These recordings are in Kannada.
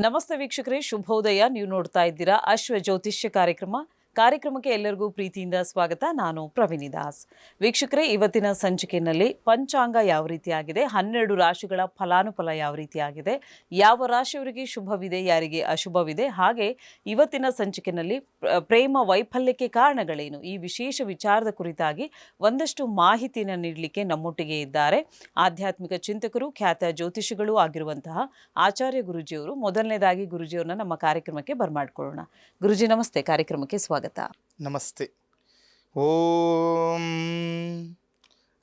ನಮಸ್ತೆ ವೀಕ್ಷಕರೇ, ಶುಭೋದಯ. ನೀವು ನೋಡ್ತಾ ಇದ್ದೀರಾ ಅಶ್ವ ಜ್ಯೋತಿಷ್ಯ ಕಾರ್ಯಕ್ರಮಕ್ಕೆ ಎಲ್ಲರಿಗೂ ಪ್ರೀತಿಯಿಂದ ಸ್ವಾಗತ. ನಾನು ಪ್ರವೀಣಿ ದಾಸ್. ವೀಕ್ಷಕರೇ, ಇವತ್ತಿನ ಸಂಚಿಕೆಯಲ್ಲಿ ಪಂಚಾಂಗ ಯಾವ ರೀತಿಯಾಗಿದೆ, 12 ರಾಶಿಗಳ ಫಲಾನುಫಲ ಯಾವ ರೀತಿಯಾಗಿದೆ, ಯಾವ ರಾಶಿಯವರಿಗೆ ಶುಭವಿದೆ, ಯಾರಿಗೆ ಅಶುಭವಿದೆ, ಹಾಗೆ ಇವತ್ತಿನ ಸಂಚಿಕೆಯಲ್ಲಿ ಪ್ರೇಮ ವೈಫಲ್ಯಕ್ಕೆ ಕಾರಣಗಳೇನು, ಈ ವಿಶೇಷ ವಿಚಾರದ ಕುರಿತಾಗಿ ಒಂದಷ್ಟು ಮಾಹಿತಿಯನ್ನು ನೀಡಲಿಕ್ಕೆ ನಮ್ಮೊಟ್ಟಿಗೆ ಇದ್ದಾರೆ ಆಧ್ಯಾತ್ಮಿಕ ಚಿಂತಕರು, ಖ್ಯಾತ ಜ್ಯೋತಿಷಿಗಳು ಆಗಿರುವಂತಹ ಆಚಾರ್ಯ ಗುರುಜಿಯವರು. ಮೊದಲನೇದಾಗಿ ಗುರುಜಿಯವರನ್ನ ನಮ್ಮ ಕಾರ್ಯಕ್ರಮಕ್ಕೆ ಬರ್ಮಾಡ್ಕೊಳ್ಳೋಣ. ಗುರುಜಿ ನಮಸ್ತೆ, ಕಾರ್ಯಕ್ರಮಕ್ಕೆ ಸ್ವಾಗತ. ನಮಸ್ತೆ. ಓಂ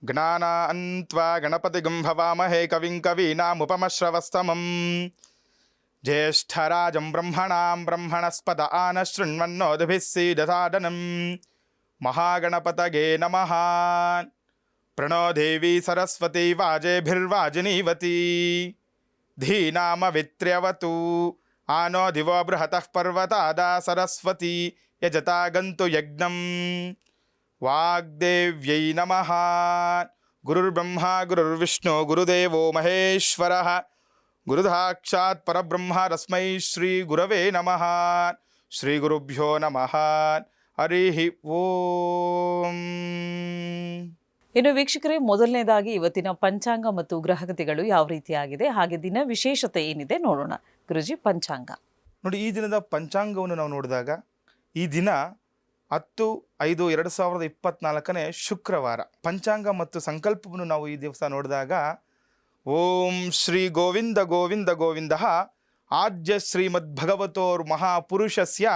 ಜ್ಞಾನಾನ್ವಾ ಗಣಪತಿಗಂ ಭವಾಮಹೇ ಕವಿಂ ಕವೀನಾಮುಪಮಶ್ರವಸ್ತಮಂ ಜ್ಯೇಷ್ಠರಾಜಂ ಬ್ರಹ್ಮಣಾಂ ಬ್ರಹ್ಮಣಸ್ಪದ ಆನ ಶೃಣ್ವನ್ನೋದಿಭಿಃ ಸೀದಸಾದನಂ ಮಹಾಗಣಪತಯೇ ನಮಃ. ಪ್ರಣೋ ದೇವಿ ಸರಸ್ವತಿ ವಾಜೇಭಿರ್ವಾಜಿನೀವತಿ ಧೀನಾಮವಿತ್ರ್ಯವತು ಆನೋ ದಿವೋ ಬೃಹತಃ ಪರ್ವತಾದ ಸರಸ್ವತಿ ಯಜತಾ ಗಂತು ಯಜ್ಞಂ. ವಾಗ್ದೇವ್ಯೈ ನಮಃ. ಗುರುರ್ಬ್ರಹ್ಮ ಗುರುರ್ವಿಷ್ಣು ಗುರುದೇವೋ ಮಹೇಶ್ವರಃ ಗುರುಸಾಕ್ಷಾತ್ ಪರಬ್ರಹ್ಮ ತಸ್ಮೈ ಶ್ರೀ ಗುರವೇ ನಮಃ. ಶ್ರೀ ಗುರುಭ್ಯೋ ನಮಃ. ಹರಿ ಓಂ. ಇನ್ನು ವೀಕ್ಷಕರೇ, ಮೊದಲನೇದಾಗಿ ಇವತ್ತಿನ ಪಂಚಾಂಗ ಮತ್ತು ಗ್ರಹಗತಿಗಳು ಯಾವ ರೀತಿಯಾಗಿದೆ, ಹಾಗೆ ದಿನ ವಿಶೇಷತೆ ಏನಿದೆ ನೋಡೋಣ. ಗುರುಜಿ, ಪಂಚಾಂಗ ನೋಡಿ, ಈ ದಿನದ ಪಂಚಾಂಗವನ್ನು ನಾವು ನೋಡಿದಾಗ ಈ ದಿನ 10/5/2024 ಶುಕ್ರವಾರ. ಪಂಚಾಂಗ ಮತ್ತು ಸಂಕಲ್ಪವನ್ನು ನಾವು ಈ ದಿವಸ ನೋಡಿದಾಗ ಓಂ ಶ್ರೀ ಗೋವಿಂದ ಗೋವಿಂದ ಗೋವಿಂದ ಆದ್ಯ ಶ್ರೀಮದ್ಭಗವತೋರ್ ಮಹಾಪುರುಷಸ್ಯ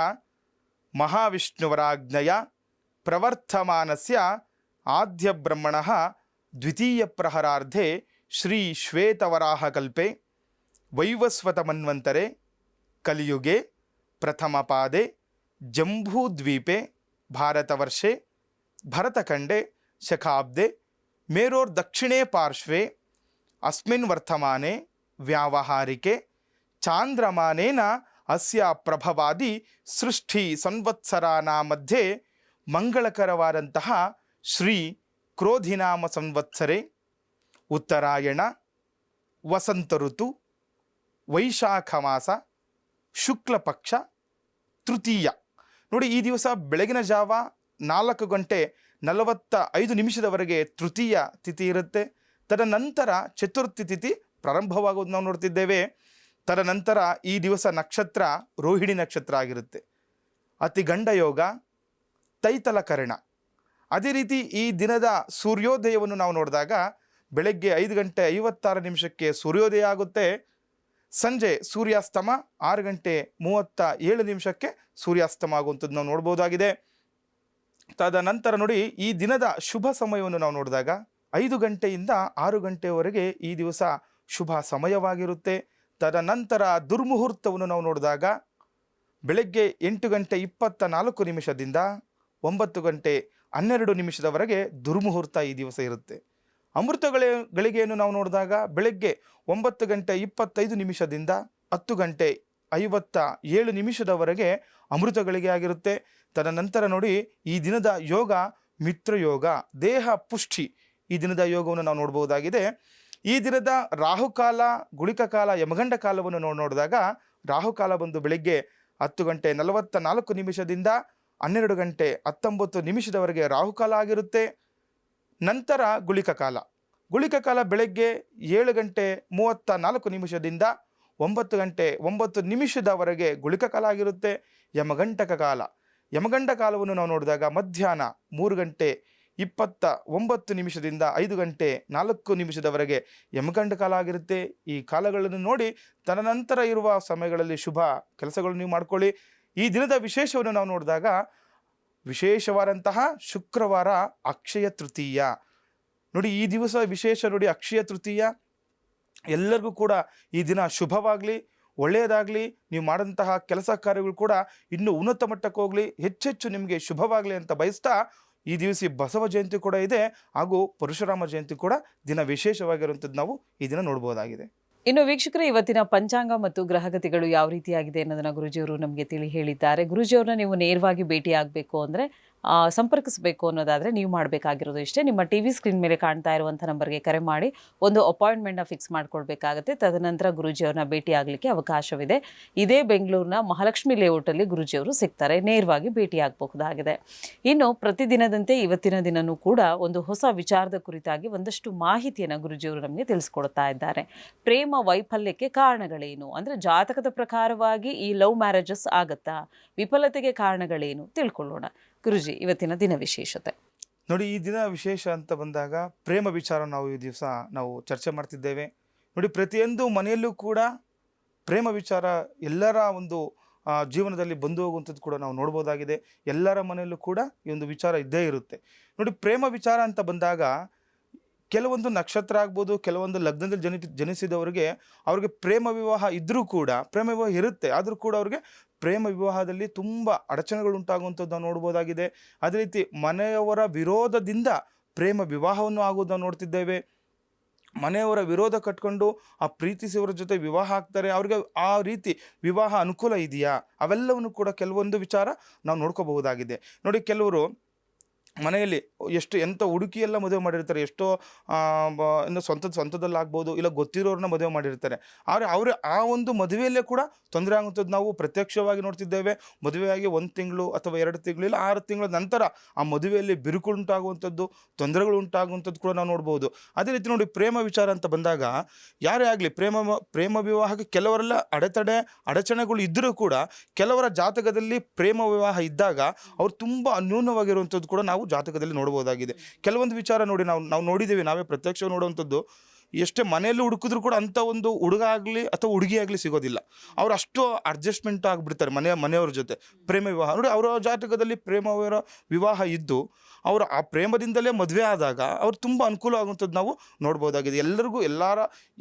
ಮಹಾವಿಷ್ಣುವರಾಜ್ಞಯ ಪ್ರವರ್ತಮಾನಸ್ಯ ಆದ್ಯ ಬ್ರಹ್ಮಣಃ ದ್ವಿತೀಯ ಪ್ರಹರಾರ್ಧೆ ಶ್ರೀ ಶ್ವೇತವರಾಹಕಲ್ಪೆ ವೈವಸ್ವತ ಮನ್ವಂತರೆ ಕಲಿಯುಗೆ ಪ್ರಥಮ ಪಾದೆ ಜಂಬೂದ್ವೀಪೆ ಭಾರತವರ್ಷೆ ಭರತಖಂಡೆ ಶಕಾಬ್ದೆ ಮೇರೋರ್ದಕ್ಷಿಣೇ ಪಾರ್ಶ್ವೆ ಅಸ್ಮಿನ್ ವರ್ತಮಾನೆ ವ್ಯಾವಹಾರಿಕೆ ಚಾಂದ್ರಮಾನೇನ ಅಸ್ಯ ಪ್ರಭವಾದಿ ಸೃಷ್ಟಿ ಸಂವತ್ಸರಾನ ಮಧ್ಯೆ ಮಂಗಳಕರವಾದಂತಹ ಶ್ರೀ ಕ್ರೋಧಿನಾಮ ಸಂವತ್ಸರೆ ಉತ್ತರಾಯಣ ವಸಂತ ಋತು ವೈಶಾಖ ಮಾಸ ಶುಕ್ಲ ಪಕ್ಷ ತೃತೀಯ. ನೋಡಿ, ಈ ದಿವಸ ಬೆಳಗಿನ ಜಾವ 4:45 ತೃತೀಯ ತಿಥಿ ಇರುತ್ತೆ. ತದನಂತರ ಚತುರ್ಥಿ ತಿಥಿ ಪ್ರಾರಂಭವಾಗುವುದು ನಾವು ನೋಡ್ತಿದ್ದೇವೆ. ತದನಂತರ ಈ ದಿವಸ ನಕ್ಷತ್ರ ರೋಹಿಣಿ ನಕ್ಷತ್ರ ಆಗಿರುತ್ತೆ. ಅತಿಗಂಡ ಯೋಗ, ತೈತಲ ಕರ್ಣ. ಅದೇ ರೀತಿ ಈ ದಿನದ ಸೂರ್ಯೋದಯವನ್ನು ನಾವು ನೋಡಿದಾಗ ಬೆಳಗ್ಗೆ 5:56 ಸೂರ್ಯೋದಯ ಆಗುತ್ತೆ. ಸಂಜೆ ಸೂರ್ಯಾಸ್ತಮ 6:37 ಸೂರ್ಯಾಸ್ತಮ ಆಗುವಂಥದ್ದು ನಾವು ನೋಡ್ಬೋದಾಗಿದೆ. ತದನಂತರ ನೋಡಿ, ಈ ದಿನದ ಶುಭ ಸಮಯವನ್ನು ನಾವು ನೋಡಿದಾಗ 5 ಗಂಟೆಯಿಂದ 6 ಗಂಟೆಯವರೆಗೆ ಈ ದಿವಸ ಶುಭ ಸಮಯವಾಗಿರುತ್ತೆ. ತದನಂತರ ದುರ್ಮುಹೂರ್ತವನ್ನು ನಾವು ನೋಡಿದಾಗ ಬೆಳಗ್ಗೆ 8:24 9:12 ದುರ್ಮುಹೂರ್ತ ಈ ದಿವಸ ಇರುತ್ತೆ. ಗಳಿಗೆಯನ್ನು ನಾವು ನೋಡಿದಾಗ ಬೆಳಗ್ಗೆ 9:25 10:57 ಅಮೃತಗಳಿಗೆ ಆಗಿರುತ್ತೆ. ತದನಂತರ ನೋಡಿ, ಈ ದಿನದ ಯೋಗ ಮಿತ್ರಯೋಗ, ದೇಹ ಪುಷ್ಟಿ, ಈ ದಿನದ ಯೋಗವನ್ನು ನಾವು ನೋಡ್ಬೋದಾಗಿದೆ. ಈ ದಿನದ ರಾಹುಕಾಲ, ಗುಳಿಕ ಕಾಲ, ಯಮಗಂಡ ಕಾಲವನ್ನು ನೋಡಿದಾಗ ರಾಹುಕಾಲ ಬಂದು ಬೆಳಗ್ಗೆ 10:44 12:19 ರಾಹುಕಾಲ ಆಗಿರುತ್ತೆ. ನಂತರ ಗುಳಿಕ ಕಾಲ ಬೆಳಗ್ಗೆ 7:34 9:09 ಗುಳಿಕ ಕಾಲ ಆಗಿರುತ್ತೆ. ಯಮಗಂಡ ಕಾಲವನ್ನು ನಾವು ನೋಡಿದಾಗ ಮಧ್ಯಾಹ್ನ 3:29 5:04 ಯಮಗಂಡ ಕಾಲ ಆಗಿರುತ್ತೆ. ಈ ಕಾಲಗಳನ್ನು ನೋಡಿ ತದನಂತರ ಇರುವ ಸಮಯಗಳಲ್ಲಿ ಶುಭ ಕೆಲಸಗಳನ್ನು ನೀವು ಮಾಡ್ಕೊಳ್ಳಿ. ಈ ದಿನದ ವಿಶೇಷವನ್ನು ನಾವು ನೋಡಿದಾಗ ವಿಶೇಷವಾದಂತಹ ಶುಕ್ರವಾರ ಅಕ್ಷಯ ತೃತೀಯ. ನೋಡಿ, ಈ ದಿವಸ ವಿಶೇಷ ನೋಡಿ, ಅಕ್ಷಯ ತೃತೀಯ. ಎಲ್ಲರಿಗೂ ಕೂಡ ಈ ದಿನ ಶುಭವಾಗಲಿ, ಒಳ್ಳೆಯದಾಗಲಿ. ನೀವು ಮಾಡಿದಂತಹ ಕೆಲಸ ಕಾರ್ಯಗಳು ಕೂಡ ಇನ್ನೂ ಉನ್ನತ ಮಟ್ಟಕ್ಕೆ ಹೋಗಲಿ, ಹೆಚ್ಚೆಚ್ಚು ನಿಮಗೆ ಶುಭವಾಗಲಿ ಅಂತ ಬಯಸ್ತಾ, ಈ ದಿವಸ ಬಸವ ಜಯಂತಿ ಕೂಡ ಇದೆ, ಹಾಗೂ ಪರಶುರಾಮ ಜಯಂತಿ ಕೂಡ ದಿನ ವಿಶೇಷವಾಗಿರುವಂಥದ್ದು ನಾವು ಈ ದಿನ ನೋಡ್ಬೋದಾಗಿದೆ. ಇನ್ನು ವೀಕ್ಷಕರೇ, ಇವತ್ತಿನ ಪಂಚಾಂಗ ಮತ್ತು ಗ್ರಹಗತಿಗಳು ಯಾವ ರೀತಿಯಾಗಿದೆ ಅನ್ನೋದನ್ನ ಗುರುಜಿಯವರು ನಮಗೆ ತಿಳಿ ಹೇಳಿದ್ದಾರೆ. ಗುರುಜಿಯವ್ರನ್ನ ನೀವು ನೇರವಾಗಿ ಭೇಟಿ ಆಗಬೇಕು ಅಂದರೆ ಸಂಪರ್ಕಿಸಬೇಕು ಅನ್ನೋದಾದರೆ ನೀವು ಮಾಡಬೇಕಾಗಿರೋದು ಇಷ್ಟೇ. ನಿಮ್ಮ ಟಿ ವಿ ಸ್ಕ್ರೀನ್ ಮೇಲೆ ಕಾಣ್ತಾ ಇರುವಂಥ ನಂಬರ್ಗೆ ಕರೆ ಮಾಡಿ ಒಂದು ಅಪಾಯಿಂಟ್ಮೆಂಟ್ನ ಫಿಕ್ಸ್ ಮಾಡ್ಕೊಳ್ಬೇಕಾಗತ್ತೆ. ತದನಂತರ ಗುರೂಜಿಯವ್ರನ್ನ ಭೇಟಿ ಆಗಲಿಕ್ಕೆ ಅವಕಾಶವಿದೆ. ಇದೇ ಬೆಂಗಳೂರಿನ ಮಹಾಲಕ್ಷ್ಮಿ ಲೇಔಟಲ್ಲಿ ಗುರೂಜಿಯವರು ಸಿಗ್ತಾರೆ, ನೇರವಾಗಿ ಭೇಟಿಯಾಗಬಹುದಾಗಿದೆ. ಇನ್ನು ಪ್ರತಿದಿನದಂತೆ ಇವತ್ತಿನ ದಿನವೂ ಕೂಡ ಒಂದು ಹೊಸ ವಿಚಾರದ ಕುರಿತಾಗಿ ಒಂದಷ್ಟು ಮಾಹಿತಿಯನ್ನು ಗುರೂಜಿಯವರು ನಮಗೆ ತಿಳಿಸ್ಕೊಡ್ತಾ ಇದ್ದಾರೆ. ಪ್ರೇಮ ವೈಫಲ್ಯಕ್ಕೆ ಕಾರಣಗಳೇನು, ಅಂದರೆ ಜಾತಕದ ಪ್ರಕಾರವಾಗಿ ಈ ಲವ್ ಮ್ಯಾರೇಜಸ್ ಆಗತ್ತಾ, ವಿಫಲತೆಗೆ ಕಾರಣಗಳೇನು ತಿಳ್ಕೊಳ್ಳೋಣ. ಗುರುಜಿ, ಇವತ್ತಿನ ದಿನ ವಿಶೇಷತೆ ನೋಡಿ. ಈ ದಿನ ವಿಶೇಷ ಅಂತ ಬಂದಾಗ ಪ್ರೇಮ ವಿಚಾರ ನಾವು ಈ ದಿವಸ ನಾವು ಚರ್ಚೆ ಮಾಡ್ತಿದ್ದೇವೆ. ನೋಡಿ, ಪ್ರತಿಯೊಂದು ಮನೆಯಲ್ಲೂ ಕೂಡ ಪ್ರೇಮ ವಿಚಾರ ಎಲ್ಲರ ಒಂದು ಜೀವನದಲ್ಲಿ ಬಂದು ಹೋಗುವಂಥದ್ದು ಕೂಡ ನಾವು ನೋಡ್ಬೋದಾಗಿದೆ. ಎಲ್ಲರ ಮನೆಯಲ್ಲೂ ಕೂಡ ಈ ಒಂದು ವಿಚಾರ ಇದ್ದೇ ಇರುತ್ತೆ. ನೋಡಿ, ಪ್ರೇಮ ವಿಚಾರ ಅಂತ ಬಂದಾಗ ಕೆಲವೊಂದು ನಕ್ಷತ್ರ ಆಗ್ಬೋದು, ಕೆಲವೊಂದು ಲಗ್ನದಲ್ಲಿ ಜನಿಸಿದವರಿಗೆ ಅವ್ರಿಗೆ ಪ್ರೇಮ ವಿವಾಹ ಇದ್ದರೂ ಕೂಡ, ಪ್ರೇಮ ವಿವಾಹ ಇರುತ್ತೆ ಆದರೂ ಕೂಡ ಅವ್ರಿಗೆ ಪ್ರೇಮ ವಿವಾಹದಲ್ಲಿ ತುಂಬ ಅಡಚಣೆಗಳು ಉಂಟಾಗುವಂಥದ್ದು ನಾವು ನೋಡ್ಬೋದಾಗಿದೆ. ಅದೇ ರೀತಿ ಮನೆಯವರ ವಿರೋಧದಿಂದ ಪ್ರೇಮ ವಿವಾಹವನ್ನು ಆಗೋದು ನಾವು ನೋಡ್ತಿದ್ದೇವೆ. ಮನೆಯವರ ವಿರೋಧ ಕಟ್ಕೊಂಡು ಆ ಪ್ರೀತಿಸಿಯವರ ಜೊತೆ ವಿವಾಹ ಆಗ್ತಾರೆ, ಅವ್ರಿಗೆ ಆ ರೀತಿ ವಿವಾಹ ಅನುಕೂಲ ಇದೆಯಾ, ಅವೆಲ್ಲವನ್ನು ಕೂಡ ಕೆಲವೊಂದು ವಿಚಾರ ನಾವು ನೋಡ್ಕೋಬಹುದಾಗಿದೆ. ನೋಡಿ, ಕೆಲವರು ಮನೆಯಲ್ಲಿ ಎಂಥ ಹುಡುಕಿಯೆಲ್ಲ ಮದುವೆ ಮಾಡಿರ್ತಾರೆ, ಎಷ್ಟೋ ಇನ್ನು ಸ್ವಂತದಲ್ಲಾಗ್ಬೋದು, ಇಲ್ಲ ಗೊತ್ತಿರೋರನ್ನ ಮದುವೆ ಮಾಡಿರ್ತಾರೆ. ಆದರೆ ಅವರೇ ಆ ಒಂದು ಮದುವೆಯಲ್ಲೇ ಕೂಡ ತೊಂದರೆ ಆಗುವಂಥದ್ದು ನಾವು ಪ್ರತ್ಯಕ್ಷವಾಗಿ ನೋಡ್ತಿದ್ದೇವೆ. ಮದುವೆಯಾಗಿ 1 ತಿಂಗಳು ಅಥವಾ 2 ತಿಂಗಳು ಇಲ್ಲ 6 ತಿಂಗಳ ನಂತರ ಆ ಮದುವೆಯಲ್ಲಿ ಬಿರುಕು ಉಂಟಾಗುವಂಥದ್ದು, ತೊಂದರೆಗಳು ಉಂಟಾಗುವಂಥದ್ದು ಕೂಡ ನಾವು ನೋಡ್ಬೋದು. ಅದೇ ರೀತಿ ನೋಡಿ, ಪ್ರೇಮ ವಿಚಾರ ಅಂತ ಬಂದಾಗ ಯಾರೇ ಆಗಲಿ ಪ್ರೇಮ ವಿವಾಹಕ್ಕೆ ಕೆಲವರೆಲ್ಲ ಅಡಚಣೆಗಳು ಇದ್ದರೂ ಕೂಡ ಕೆಲವರ ಜಾತಕದಲ್ಲಿ ಪ್ರೇಮ ವಿವಾಹ ಇದ್ದಾಗ ಅವ್ರು ತುಂಬ ಅನ್ಯೂನ್ಯವಾಗಿರುವಂಥದ್ದು ಕೂಡ ನಾವು ಜಾತಕದಲ್ಲಿ ನೋಡಬಹುದಾಗಿದೆ. ಕೆಲವೊಂದು ವಿಚಾರ ನೋಡಿ, ನಾವು ನೋಡಿದ್ದೀವಿ, ನಾವೇ ಪ್ರತ್ಯಕ್ಷ ನೋಡುವಂಥದ್ದು. ಎಷ್ಟೇ ಮನೆಯಲ್ಲಿ ಹುಡುಕಿದ್ರು ಕೂಡ ಅಂಥ ಒಂದು ಹುಡುಗ ಆಗಲಿ ಅಥವಾ ಹುಡುಗಿ ಆಗಲಿ ಸಿಗೋದಿಲ್ಲ. ಅವ್ರು ಅಷ್ಟು ಅಡ್ಜಸ್ಟ್ಮೆಂಟ್ ಆಗಿಬಿಡ್ತಾರೆ ಮನೆಯವ್ರ ಜೊತೆ. ಪ್ರೇಮ ವಿವಾಹ ನೋಡಿ, ಅವರ ಜಾತಕದಲ್ಲಿ ಪ್ರೇಮವರ ವಿವಾಹ ಇದ್ದು ಅವರು ಆ ಪ್ರೇಮದಿಂದಲೇ ಮದುವೆ ಆದಾಗ ಅವ್ರು ತುಂಬ ಅನುಕೂಲ ಆಗುವಂಥದ್ದು ನಾವು ನೋಡ್ಬೋದಾಗಿದೆ. ಎಲ್ಲರಿಗೂ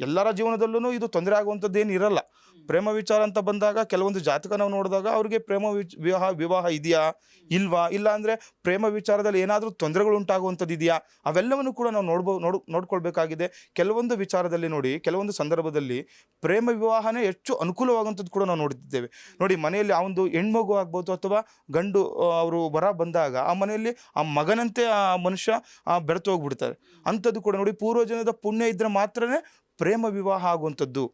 ಎಲ್ಲರ ಜೀವನದಲ್ಲೂ ಇದು ತೊಂದರೆ ಆಗುವಂಥದ್ದು ಏನು ಇರಲ್ಲ. ಪ್ರೇಮ ವಿಚಾರ ಅಂತ ಬಂದಾಗ ಕೆಲವೊಂದು ಜಾತಕ ನಾವು ನೋಡಿದಾಗ ಅವ್ರಿಗೆ ಪ್ರೇಮ ವಿವಾಹ ಇದೆಯಾ ಇಲ್ವಾ, ಇಲ್ಲ ಅಂದರೆ ಪ್ರೇಮ ವಿಚಾರದಲ್ಲಿ ಏನಾದರೂ ತೊಂದರೆಗಳು ಉಂಟಾಗುವಂಥದ್ದು ಇದೆಯಾ, ಅವೆಲ್ಲವನ್ನು ಕೂಡ ನಾವು ನೋಡ್ಕೊಳ್ಬೇಕಾಗಿದೆ. ಕೆಲವೊಂದು ವಿಚಾರದಲ್ಲಿ ನೋಡಿ, ಕೆಲವೊಂದು ಸಂದರ್ಭದಲ್ಲಿ ಪ್ರೇಮ ವಿವಾಹನೇ ಹೆಚ್ಚು ಅನುಕೂಲವಾಗುವಂಥದ್ದು ಕೂಡ ನಾವು ನೋಡ್ತಿದ್ದೇವೆ. ನೋಡಿ, ಮನೆಯಲ್ಲಿ ಆ ಒಂದು ಹೆಣ್ಮಗು ಆಗ್ಬೋದು ಅಥವಾ ಗಂಡು ಅವರು ಬರ ಬಂದಾಗ ಆ ಮನೆಯಲ್ಲಿ ಆ ಮಗನಂತೆ ಆ ಮನುಷ್ಯ ಬೆರೆತು ಹೋಗ್ಬಿಡ್ತಾರೆ. ಅಂಥದ್ದು ಕೂಡ ನೋಡಿ, ಪೂರ್ವಜನದ ಪುಣ್ಯ ಇದ್ದರೆ ಮಾತ್ರನೇ ಪ್ರೇಮ ವಿವಾಹ ಆಗುವಂಥದ್ದು.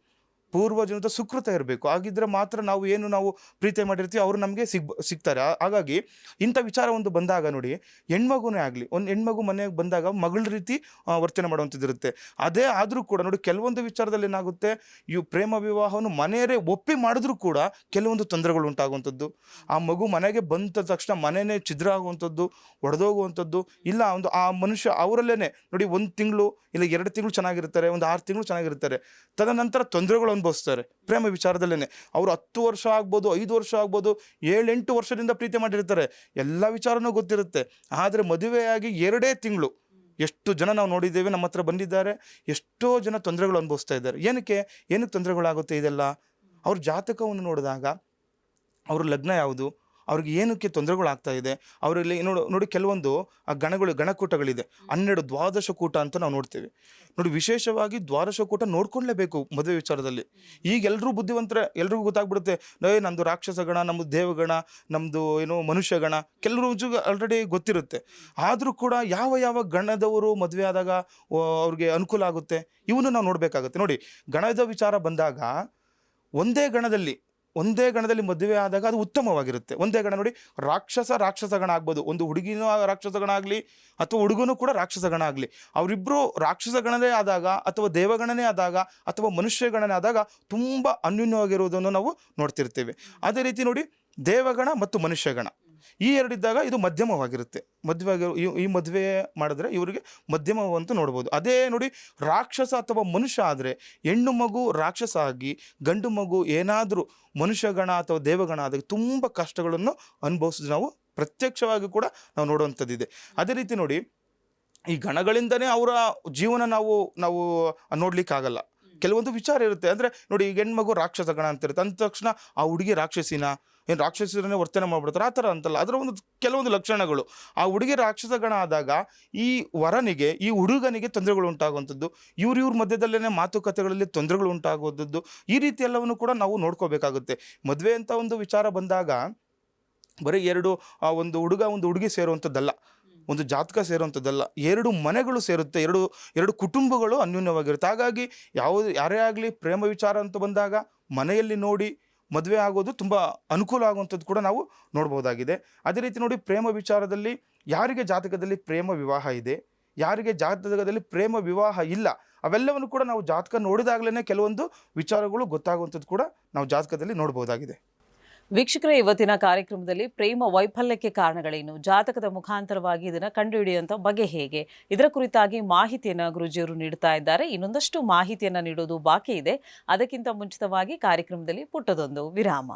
ಪೂರ್ವಜನದ ಸುಕೃತ ಇರಬೇಕು, ಆಗಿದ್ದರೆ ಮಾತ್ರ ನಾವು ಪ್ರೀತಿ ಮಾಡಿರ್ತೀವಿ ಅವರು ನಮಗೆ ಸಿಗ್ತಾರೆ. ಹಾಗಾಗಿ ಇಂಥ ವಿಚಾರ ಒಂದು ಬಂದಾಗ ನೋಡಿ, ಹೆಣ್ಮಗುನೇ ಆಗಲಿ, ಒಂದು ಹೆಣ್ಮಗು ಮನೆಗೆ ಬಂದಾಗ ಮಗಳ ರೀತಿ ವರ್ತನೆ ಮಾಡುವಂಥದ್ದು ಇರುತ್ತೆ. ಅದೇ ಆದರೂ ಕೂಡ ನೋಡಿ, ಕೆಲವೊಂದು ವಿಚಾರದಲ್ಲಿ ಏನಾಗುತ್ತೆ, ಇವು ಪ್ರೇಮ ವಿವಾಹವನ್ನು ಮನೆಯವರೇ ಒಪ್ಪಿ ಮಾಡಿದ್ರೂ ಕೂಡ ಕೆಲವೊಂದು ತೊಂದರೆಗಳು ಉಂಟಾಗುವಂಥದ್ದು. ಆ ಮಗು ಮನೆಗೆ ಬಂದ ತಕ್ಷಣ ಮನೆಯೇ ಛಿದ್ರ ಆಗುವಂಥದ್ದು, ಒಡೆದೋಗುವಂಥದ್ದು. ಇಲ್ಲ ಆ ಮನುಷ್ಯ ಅವರಲ್ಲೇ ನೋಡಿ 1 ತಿಂಗಳು ಇಲ್ಲ 2 ತಿಂಗಳು ಚೆನ್ನಾಗಿರ್ತಾರೆ, ಒಂದು 6 ತಿಂಗಳು ಚೆನ್ನಾಗಿರ್ತಾರೆ, ತದನಂತರ ತೊಂದರೆಗಳು ಅನುಭವಿಸ್ತಾರೆ. ಪ್ರೇಮ ವಿಚಾರದಲ್ಲೇ ಅವರು 10 ವರ್ಷ ಆಗ್ಬೋದು, 5 ವರ್ಷ ಆಗ್ಬೋದು, 7-8 ವರ್ಷದಿಂದ ಪ್ರೀತಿ ಮಾಡಿರ್ತಾರೆ, ಎಲ್ಲ ವಿಚಾರನೂ ಗೊತ್ತಿರುತ್ತೆ. ಆದರೆ ಮದುವೆಯಾಗಿ 2 ತಿಂಗಳು ಎಷ್ಟು ಜನ ನಾವು ನೋಡಿದ್ದೇವೆ, ನಮ್ಮ ಹತ್ರ ಬಂದಿದ್ದಾರೆ, ಎಷ್ಟೋ ಜನ ತೊಂದರೆಗಳು ಅನುಭವಿಸ್ತಾ ಇದ್ದಾರೆ. ಏನಕ್ಕೆ ತೊಂದರೆಗಳಾಗುತ್ತೆ ಇದೆಲ್ಲ? ಅವ್ರ ಜಾತಕವನ್ನು ನೋಡಿದಾಗ ಅವ್ರ ಲಗ್ನ ಯಾವುದು, ಅವ್ರಿಗೆ ಏನಕ್ಕೆ ತೊಂದರೆಗಳಾಗ್ತಾ ಇದೆ, ಅವರಲ್ಲಿ ನೋಡಿ ಕೆಲವೊಂದು ಗಣಕೂಟಗಳಿದೆ, 12 ದ್ವಾದಶ ಕೂಟ ಅಂತ ನಾವು ನೋಡ್ತೇವೆ. ನೋಡಿ, ವಿಶೇಷವಾಗಿ ದ್ವಾದಶ ಕೂಟ ನೋಡ್ಕೊಳ್ಳೇಬೇಕು ಮದುವೆ ವಿಚಾರದಲ್ಲಿ. ಈಗ ಎಲ್ಲರೂ ಬುದ್ಧಿವಂತರೆ, ಎಲ್ರಿಗೂ ಗೊತ್ತಾಗ್ಬಿಡುತ್ತೆ, ನಮ್ಮದು ರಾಕ್ಷಸ ಗಣ, ನಮ್ಮದು ದೇವಗಣ, ನಮ್ಮದು ಮನುಷ್ಯ ಗಣ, ಕೆಲವರು ಆಲ್ರೆಡಿ ಗೊತ್ತಿರುತ್ತೆ. ಆದರೂ ಕೂಡ ಯಾವ ಗಣದವರು ಮದುವೆ ಆದಾಗ ಅವ್ರಿಗೆ ಅನುಕೂಲ ಆಗುತ್ತೆ, ಇವನು ನಾವು ನೋಡಬೇಕಾಗುತ್ತೆ. ನೋಡಿ, ಗಣದ ವಿಚಾರ ಬಂದಾಗ ಒಂದೇ ಗಣದಲ್ಲಿ ಮದುವೆ ಆದಾಗ ಅದು ಉತ್ತಮವಾಗಿರುತ್ತೆ. ಒಂದೇ ಗಣ ನೋಡಿ, ರಾಕ್ಷಸ ಗಣ ಆಗ್ಬೋದು, ಒಂದು ಹುಡುಗಿನೂ ರಾಕ್ಷಸ ಗಣ ಆಗಲಿ ಅಥವಾ ಹುಡುಗನೂ ಕೂಡ ರಾಕ್ಷಸ ಗಣ ಆಗಲಿ, ಅವರಿಬ್ಬರು ರಾಕ್ಷಸ ಗಣನೇ ಆದಾಗ ಅಥವಾ ದೇವಗಣನೇ ಆದಾಗ ಅಥವಾ ಮನುಷ್ಯ ಗಣನೇ ಆದಾಗ ತುಂಬ ಅನ್ಯೂನ್ಯವಾಗಿರುವುದನ್ನು ನಾವು ನೋಡ್ತಿರ್ತೇವೆ. ಅದೇ ರೀತಿ ನೋಡಿ, ದೇವಗಣ ಮತ್ತು ಮನುಷ್ಯಗಣ ಈ ಎರಡಿದ್ದಾಗ ಇದು ಮಧ್ಯಮವಾಗಿರುತ್ತೆ. ಈ ಮದುವೆ ಮಾಡಿದ್ರೆ ಇವರಿಗೆ ಮಧ್ಯಮವಂತೂ ನೋಡ್ಬೋದು. ಅದೇ ನೋಡಿ, ರಾಕ್ಷಸ ಅಥವಾ ಮನುಷ್ಯ ಆದರೆ ಹೆಣ್ಣು ಮಗು ರಾಕ್ಷಸ ಆಗಿ ಗಂಡು ಮಗು ಏನಾದರೂ ಮನುಷ್ಯಗಣ ಅಥವಾ ದೇವಗಣ ಆದಾಗ ತುಂಬ ಕಷ್ಟಗಳನ್ನು ಅನುಭವಿಸಿದ್ರೆ ನಾವು ಪ್ರತ್ಯಕ್ಷವಾಗಿ ಕೂಡ ನಾವು ನೋಡುವಂಥದ್ದಿದೆ. ಅದೇ ರೀತಿ ನೋಡಿ, ಈ ಗಣಗಳಿಂದನೇ ಅವರ ಜೀವನ ನಾವು ನೋಡ್ಲಿಕ್ಕಾಗಲ್ಲ. ಕೆಲವೊಂದು ವಿಚಾರ ಇರುತ್ತೆ. ಅಂದರೆ ನೋಡಿ, ಈಗ ಹೆಣ್ಮಗು ರಾಕ್ಷಸ ಗಣ ಅಂತಿರುತ್ತೆ, ಅಂದ ತಕ್ಷಣ ಆ ಹುಡುಗಿ ರಾಕ್ಷಸಿನ ಏನು ರಾಕ್ಷಸರನ್ನೇ ವರ್ತನೆ ಮಾಡ್ಬಿಡ್ತಾರೆ, ಆ ಥರ ಅಂತಲ್ಲ. ಅದರ ಕೆಲವೊಂದು ಲಕ್ಷಣಗಳು, ಆ ಹುಡುಗಿ ರಾಕ್ಷಸ ಗಣ ಆದಾಗ ಈ ವರನಿಗೆ ಈ ಹುಡುಗನಿಗೆ ತೊಂದರೆಗಳು ಉಂಟಾಗುವಂಥದ್ದು, ಇವ್ರ ಮಧ್ಯದಲ್ಲೇ ಮಾತುಕತೆಗಳಲ್ಲಿ ತೊಂದರೆಗಳು ಉಂಟಾಗುವಂಥದ್ದು, ಈ ರೀತಿ ಎಲ್ಲವನ್ನು ಕೂಡ ನಾವು ನೋಡ್ಕೋಬೇಕಾಗುತ್ತೆ. ಮದುವೆ ಅಂತ ಒಂದು ವಿಚಾರ ಬಂದಾಗ ಬರೀ ಎರಡು ಒಂದು ಹುಡುಗ ಒಂದು ಹುಡುಗಿ ಸೇರುವಂಥದ್ದಲ್ಲ, ಒಂದು ಜಾತಕ ಸೇರುವಂಥದ್ದಲ್ಲ, ಎರಡು ಮನೆಗಳು ಸೇರುತ್ತೆ, ಎರಡು ಕುಟುಂಬಗಳು ಅನ್ಯೋನ್ಯವಾಗಿರುತ್ತೆ. ಹಾಗಾಗಿ ಯಾರೇ ಆಗಲಿ ಪ್ರೇಮ ವಿಚಾರ ಅಂತ ಬಂದಾಗ ಮನೆಯಲ್ಲಿ ನೋಡಿ ಮದುವೆ ಆಗೋದು ತುಂಬ ಅನುಕೂಲ ಆಗುವಂಥದ್ದು ಕೂಡ ನಾವು ನೋಡ್ಬೋದಾಗಿದೆ. ಅದೇ ರೀತಿ ನೋಡಿ, ಪ್ರೇಮ ವಿಚಾರದಲ್ಲಿ ಯಾರಿಗೆ ಜಾತಕದಲ್ಲಿ ಪ್ರೇಮ ವಿವಾಹ ಇದೆ, ಯಾರಿಗೆ ಜಾತಕದಲ್ಲಿ ಪ್ರೇಮ ವಿವಾಹ ಇಲ್ಲ, ಅವೆಲ್ಲವನ್ನು ಕೂಡ ನಾವು ಜಾತಕ ನೋಡಿದಾಗಲೇ ಕೆಲವೊಂದು ವಿಚಾರಗಳು ಗೊತ್ತಾಗುವಂಥದ್ದು ಕೂಡ ನಾವು ಜಾತಕದಲ್ಲಿ ನೋಡ್ಬೋದಾಗಿದೆ. ವೀಕ್ಷಕರೇ, ಇವತ್ತಿನ ಕಾರ್ಯಕ್ರಮದಲ್ಲಿ ಪ್ರೇಮ ವೈಫಲ್ಯಕ್ಕೆ ಕಾರಣಗಳೇನು, ಜಾತಕದ ಮುಖಾಂತರವಾಗಿ ಇದನ್ನು ಕಂಡುಹಿಡಿಯುವಂಥ ಬಗೆ ಹೇಗೆ, ಇದರ ಕುರಿತಾಗಿ ಮಾಹಿತಿಯನ್ನು ಗುರೂಜಿಯವರು ನೀಡ್ತಾ ಇದ್ದಾರೆ. ಇನ್ನೊಂದಷ್ಟು ಮಾಹಿತಿಯನ್ನು ನೀಡೋದು ಬಾಕಿ ಇದೆ. ಅದಕ್ಕಿಂತ ಮುಂಚಿತವಾಗಿ ಕಾರ್ಯಕ್ರಮದಲ್ಲಿ ಪುಟ್ಟದೊಂದು ವಿರಾಮ.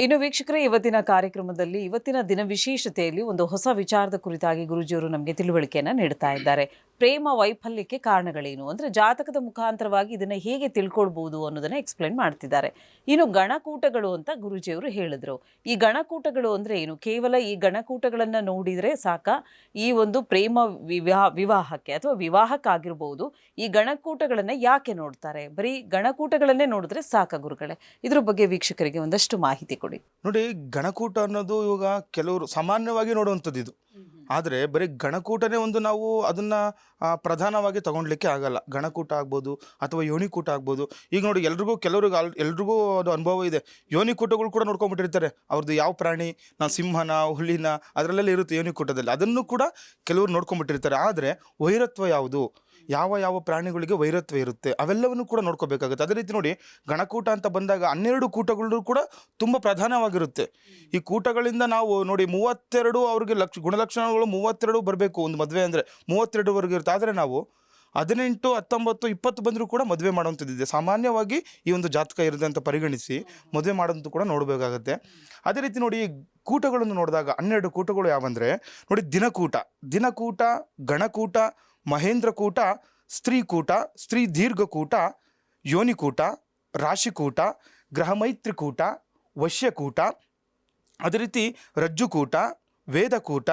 ಇನ್ನು ವೀಕ್ಷಕರೇ, ಇವತ್ತಿನ ಕಾರ್ಯಕ್ರಮದಲ್ಲಿ ಇವತ್ತಿನ ದಿನ ವಿಶೇಷತೆಯಲ್ಲಿ ಒಂದು ಹೊಸ ವಿಚಾರದ ಕುರಿತಾಗಿ ಗುರೂಜಿಯವರು ನಮಗೆ ತಿಳುವಳಿಕೆಯನ್ನು ನೀಡ್ತಾ ಇದ್ದಾರೆ. ಪ್ರೇಮ ವೈಫಲ್ಯಕ್ಕೆ ಕಾರಣಗಳೇನು ಅಂದರೆ ಜಾತಕದ ಮುಖಾಂತರವಾಗಿ ಇದನ್ನು ಹೇಗೆ ತಿಳ್ಕೊಳ್ಬೋದು ಅನ್ನೋದನ್ನು ಎಕ್ಸ್ಪ್ಲೇನ್ ಮಾಡ್ತಿದ್ದಾರೆ. ಇನ್ನು ಗಣಕೂಟಗಳು ಅಂತ ಗುರೂಜಿಯವರು ಹೇಳಿದ್ರು. ಈ ಗಣಕೂಟಗಳು ಅಂದರೆ ಏನು? ಕೇವಲ ಈ ಗಣಕೂಟಗಳನ್ನು ನೋಡಿದರೆ ಸಾಕ ಈ ಒಂದು ಪ್ರೇಮ ವಿವಾಹಕ್ಕೆ ಅಥವಾ ವಿವಾಹಕ್ಕಾಗಿರ್ಬೋದು ಈ ಗಣಕೂಟಗಳನ್ನು ಯಾಕೆ ನೋಡ್ತಾರೆ? ಬರೀ ಗಣಕೂಟಗಳನ್ನೇ ನೋಡಿದ್ರೆ ಸಾಕ ಗುರುಗಳೇ? ಇದ್ರ ಬಗ್ಗೆ ವೀಕ್ಷಕರಿಗೆ ಒಂದಷ್ಟು ಮಾಹಿತಿ ಕೊಡಿ. ನೋಡಿ, ಗಣಕೂಟ ಅನ್ನೋದು ಇವಾಗ ಕೆಲವರು ಸಾಮಾನ್ಯವಾಗಿ ನೋಡುವಂಥದ್ದು ಇದು. ಆದರೆ ಬರೀ ಗಣಕೂಟನೇ ಒಂದು ನಾವು ಅದನ್ನು ಪ್ರಧಾನವಾಗಿ ತಗೊಳ್ಲಿಕ್ಕೆ ಆಗಲ್ಲ. ಗಣಕೂಟ ಆಗ್ಬೋದು ಅಥವಾ ಯೋನಿಕೂಟ ಆಗ್ಬೋದು. ಈಗ ನೋಡಿ, ಎಲ್ರಿಗೂ ಅದು ಅನುಭವ ಇದೆ. ಯೋನಿಕೂಟಗಳು ಕೂಡ ನೋಡ್ಕೊಂಡ್ಬಿಟ್ಟಿರ್ತಾರೆ. ಅವ್ರದ್ದು ಯಾವ ಪ್ರಾಣಿ, ನಾನು ಸಿಂಹನ ಹುಲಿನ ಅದರಲ್ಲೆಲ್ಲ ಇರುತ್ತೆ ಯೋನಿಕೂಟದಲ್ಲಿ, ಅದನ್ನು ಕೂಡ ಕೆಲವರು ನೋಡ್ಕೊಂಡ್ಬಿಟ್ಟಿರ್ತಾರೆ. ಆದರೆ ವೈರತ್ವ ಯಾವುದು, ಯಾವ ಪ್ರಾಣಿಗಳಿಗೆ ವೈರತ್ವ ಇರುತ್ತೆ, ಅವೆಲ್ಲವನ್ನು ಕೂಡ ನೋಡ್ಕೋಬೇಕಾಗುತ್ತೆ. ಅದೇ ರೀತಿ ನೋಡಿ, ಗಣಕೂಟ ಅಂತ ಬಂದಾಗ 12 ಕೂಟಗಳು ಕೂಡ ತುಂಬ ಪ್ರಧಾನವಾಗಿರುತ್ತೆ. ಈ ಕೂಟಗಳಿಂದ ನಾವು ನೋಡಿ 32 ಅವ್ರಿಗೆ ಗುಣಲಕ್ಷಣಗಳು 32 ಬರಬೇಕು. ಒಂದು ಮದುವೆ ಅಂದರೆ 32ವರೆಗೆ ಇರುತ್ತೆ. ಆದರೆ ನಾವು 18, 19, 20 ಬಂದರೂ ಕೂಡ ಮದುವೆ ಮಾಡುವಂಥದ್ದಿದೆ. ಸಾಮಾನ್ಯವಾಗಿ ಈ ಒಂದು ಜಾತಕ ಇರುತ್ತೆ ಅಂತ ಪರಿಗಣಿಸಿ ಮದುವೆ ಮಾಡೋದಂತೂ ಕೂಡ ನೋಡಬೇಕಾಗತ್ತೆ. ಅದೇ ರೀತಿ ನೋಡಿ, ಕೂಟಗಳನ್ನು ನೋಡಿದಾಗ 12 ಕೂಟಗಳು ಯಾವಂದರೆ ನೋಡಿ, ದಿನಕೂಟ, ಗಣಕೂಟ, ಮಹೇಂದ್ರಕೂಟ, ಸ್ತ್ರೀಕೂಟ, ಸ್ತ್ರೀ ದೀರ್ಘಕೂಟ, ಯೋನಿಕೂಟ, ರಾಶಿಕೂಟ, ಗ್ರಹಮೈತ್ರಿಕೂಟ, ವಶ್ಯಕೂಟ, ಅದೇ ರೀತಿ ರಜ್ಜುಕೂಟ, ವೇದಕೂಟ,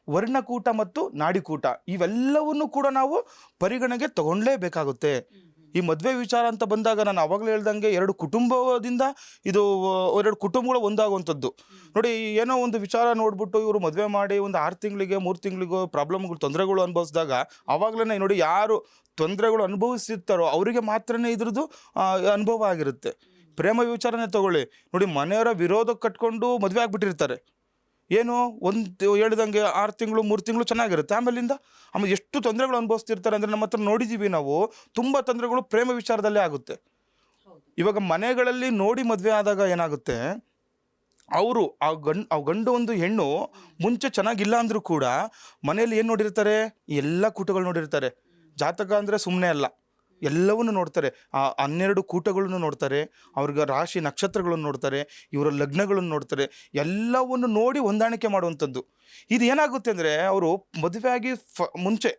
ವರ್ಣಕೂಟ ಮತ್ತು ನಾಡಿಕೂಟ, ಇವೆಲ್ಲವನ್ನು ಕೂಡ ನಾವು ಪರಿಗಣನೆಗೆ ತಗೊಳ್ಳೇಬೇಕಾಗುತ್ತೆ. ಈ ಮದುವೆ ವಿಚಾರ ಅಂತ ಬಂದಾಗ ನಾನು ಆವಾಗಲೇ ಹೇಳ್ದಂಗೆ 2 ಕುಟುಂಬದಿಂದ ಇದು 2 ಕುಟುಂಬಗಳು ಒಂದಾಗುವಂಥದ್ದು. ನೋಡಿ, ಏನೋ ಒಂದು ವಿಚಾರ ನೋಡ್ಬಿಟ್ಟು ಇವರು ಮದುವೆ ಮಾಡಿ ಒಂದು 6 ತಿಂಗಳಿಗೆ 3 ತಿಂಗಳಿಗೋ ಪ್ರಾಬ್ಲಮ್ಗಳು ತೊಂದರೆಗಳು ಅನುಭವಿಸಿದಾಗ ಆವಾಗಲೇ ನೋಡಿ, ಯಾರು ತೊಂದರೆಗಳು ಅನುಭವಿಸಿರ್ತಾರೋ ಅವರಿಗೆ ಮಾತ್ರನೇ ಇದ್ರದ್ದು ಅನುಭವ ಆಗಿರುತ್ತೆ. ಪ್ರೇಮ ವಿಚಾರನೇ ತಗೊಳ್ಳಿ ನೋಡಿ, ಮನೆಯವರ ವಿರೋಧ ಕಟ್ಕೊಂಡು ಮದುವೆ ಆಗಿಬಿಟ್ಟಿರ್ತಾರೆ. ಏನು ಒಂದು ಹೇಳಿದಂಗೆ 6 ತಿಂಗಳು 3 ತಿಂಗಳು ಚೆನ್ನಾಗಿರುತ್ತೆ, ಆಮೇಲೆ ಎಷ್ಟು ತೊಂದರೆಗಳು ಅನುಭವಿಸ್ತಿರ್ತಾರೆ ಅಂದರೆ ನಮ್ಮ ಹತ್ರ ನೋಡಿದ್ದೀವಿ ನಾವು. ತುಂಬ ತೊಂದರೆಗಳು ಪ್ರೇಮ ವಿಚಾರದಲ್ಲೇ ಆಗುತ್ತೆ. ಇವಾಗ ಮನೆಗಳಲ್ಲಿ ನೋಡಿ ಮದುವೆ ಆದಾಗ ಏನಾಗುತ್ತೆ, ಅವರು ಆ ಗಂಡು ಒಂದು ಹೆಣ್ಣು ಮುಂಚೆ ಚೆನ್ನಾಗಿಲ್ಲ ಅಂದರೂ ಕೂಡ ಮನೆಯಲ್ಲಿ ಏನು ನೋಡಿರ್ತಾರೆ, ಎಲ್ಲ ಕೂಟಗಳು ನೋಡಿರ್ತಾರೆ. ಜಾತಕ ಅಂದರೆ ಸುಮ್ಮನೆ ಅಲ್ಲ, ಎಲ್ಲವನ್ನು ನೋಡ್ತಾರೆ. ಆ 12 ಕೂಟಗಳನ್ನು ನೋಡ್ತಾರೆ, ಅವ್ರಿಗೆ ರಾಶಿ ನಕ್ಷತ್ರಗಳನ್ನು ನೋಡ್ತಾರೆ, ಇವರ ಲಗ್ನಗಳನ್ನು ನೋಡ್ತಾರೆ, ಎಲ್ಲವನ್ನು ನೋಡಿ ಹೊಂದಾಣಿಕೆ ಮಾಡುವಂಥದ್ದು. ಇದು ಏನಾಗುತ್ತೆ ಅಂದರೆ, ಅವರು ಮದುವೆ ಆಗಿ ಮುಂಚೆ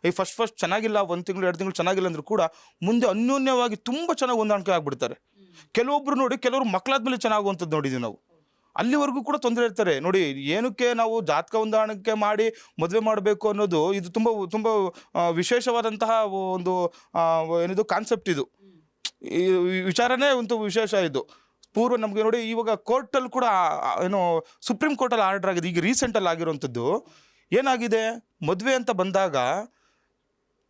ಈ ಫಸ್ಟ್ ಚೆನ್ನಾಗಿಲ್ಲ, 1 ತಿಂಗಳು 2 ತಿಂಗಳು ಚೆನ್ನಾಗಿಲ್ಲ ಅಂದರೂ ಕೂಡ ಮುಂದೆ ಅನ್ಯೋನ್ಯವಾಗಿ ತುಂಬ ಚೆನ್ನಾಗಿ ಹೊಂದಾಣಿಕೆ ಆಗಿಬಿಡ್ತಾರೆ. ಕೆಲವರು ಮಕ್ಕಳಾದ್ಮೇಲೆ ಚೆನ್ನಾಗುವಂಥದ್ದು ನೋಡಿದ್ದೀವಿ ನಾವು. ಅಲ್ಲಿವರೆಗೂ ಕೂಡ ತೊಂದರೆ ಇರ್ತಾರೆ. ನೋಡಿ, ಏನಕ್ಕೆ ನಾವು ಜಾತಕ ಹೊಂದಾಣಿಕೆ ಮಾಡಿ ಮದುವೆ ಮಾಡಬೇಕು ಅನ್ನೋದು ಇದು ತುಂಬ ವಿಶೇಷವಾದಂತಹ ಒಂದು ಏನಿದು ಕಾನ್ಸೆಪ್ಟ್. ಇದು ಈ ವಿಚಾರನೇ ಒಂದು ವಿಶೇಷ. ಇದು ಪೂರ್ವ ನಮಗೆ ನೋಡಿ, ಇವಾಗ ಕೋರ್ಟಲ್ಲಿ ಕೂಡ ಸುಪ್ರೀಂ ಕೋರ್ಟಲ್ಲಿ ಆರ್ಡರ್ ಆಗಿದೆ. ಈಗ ರೀಸೆಂಟಲ್ಲಿ ಆಗಿರುವಂಥದ್ದು ಏನಾಗಿದೆ, ಮದುವೆ ಅಂತ ಬಂದಾಗ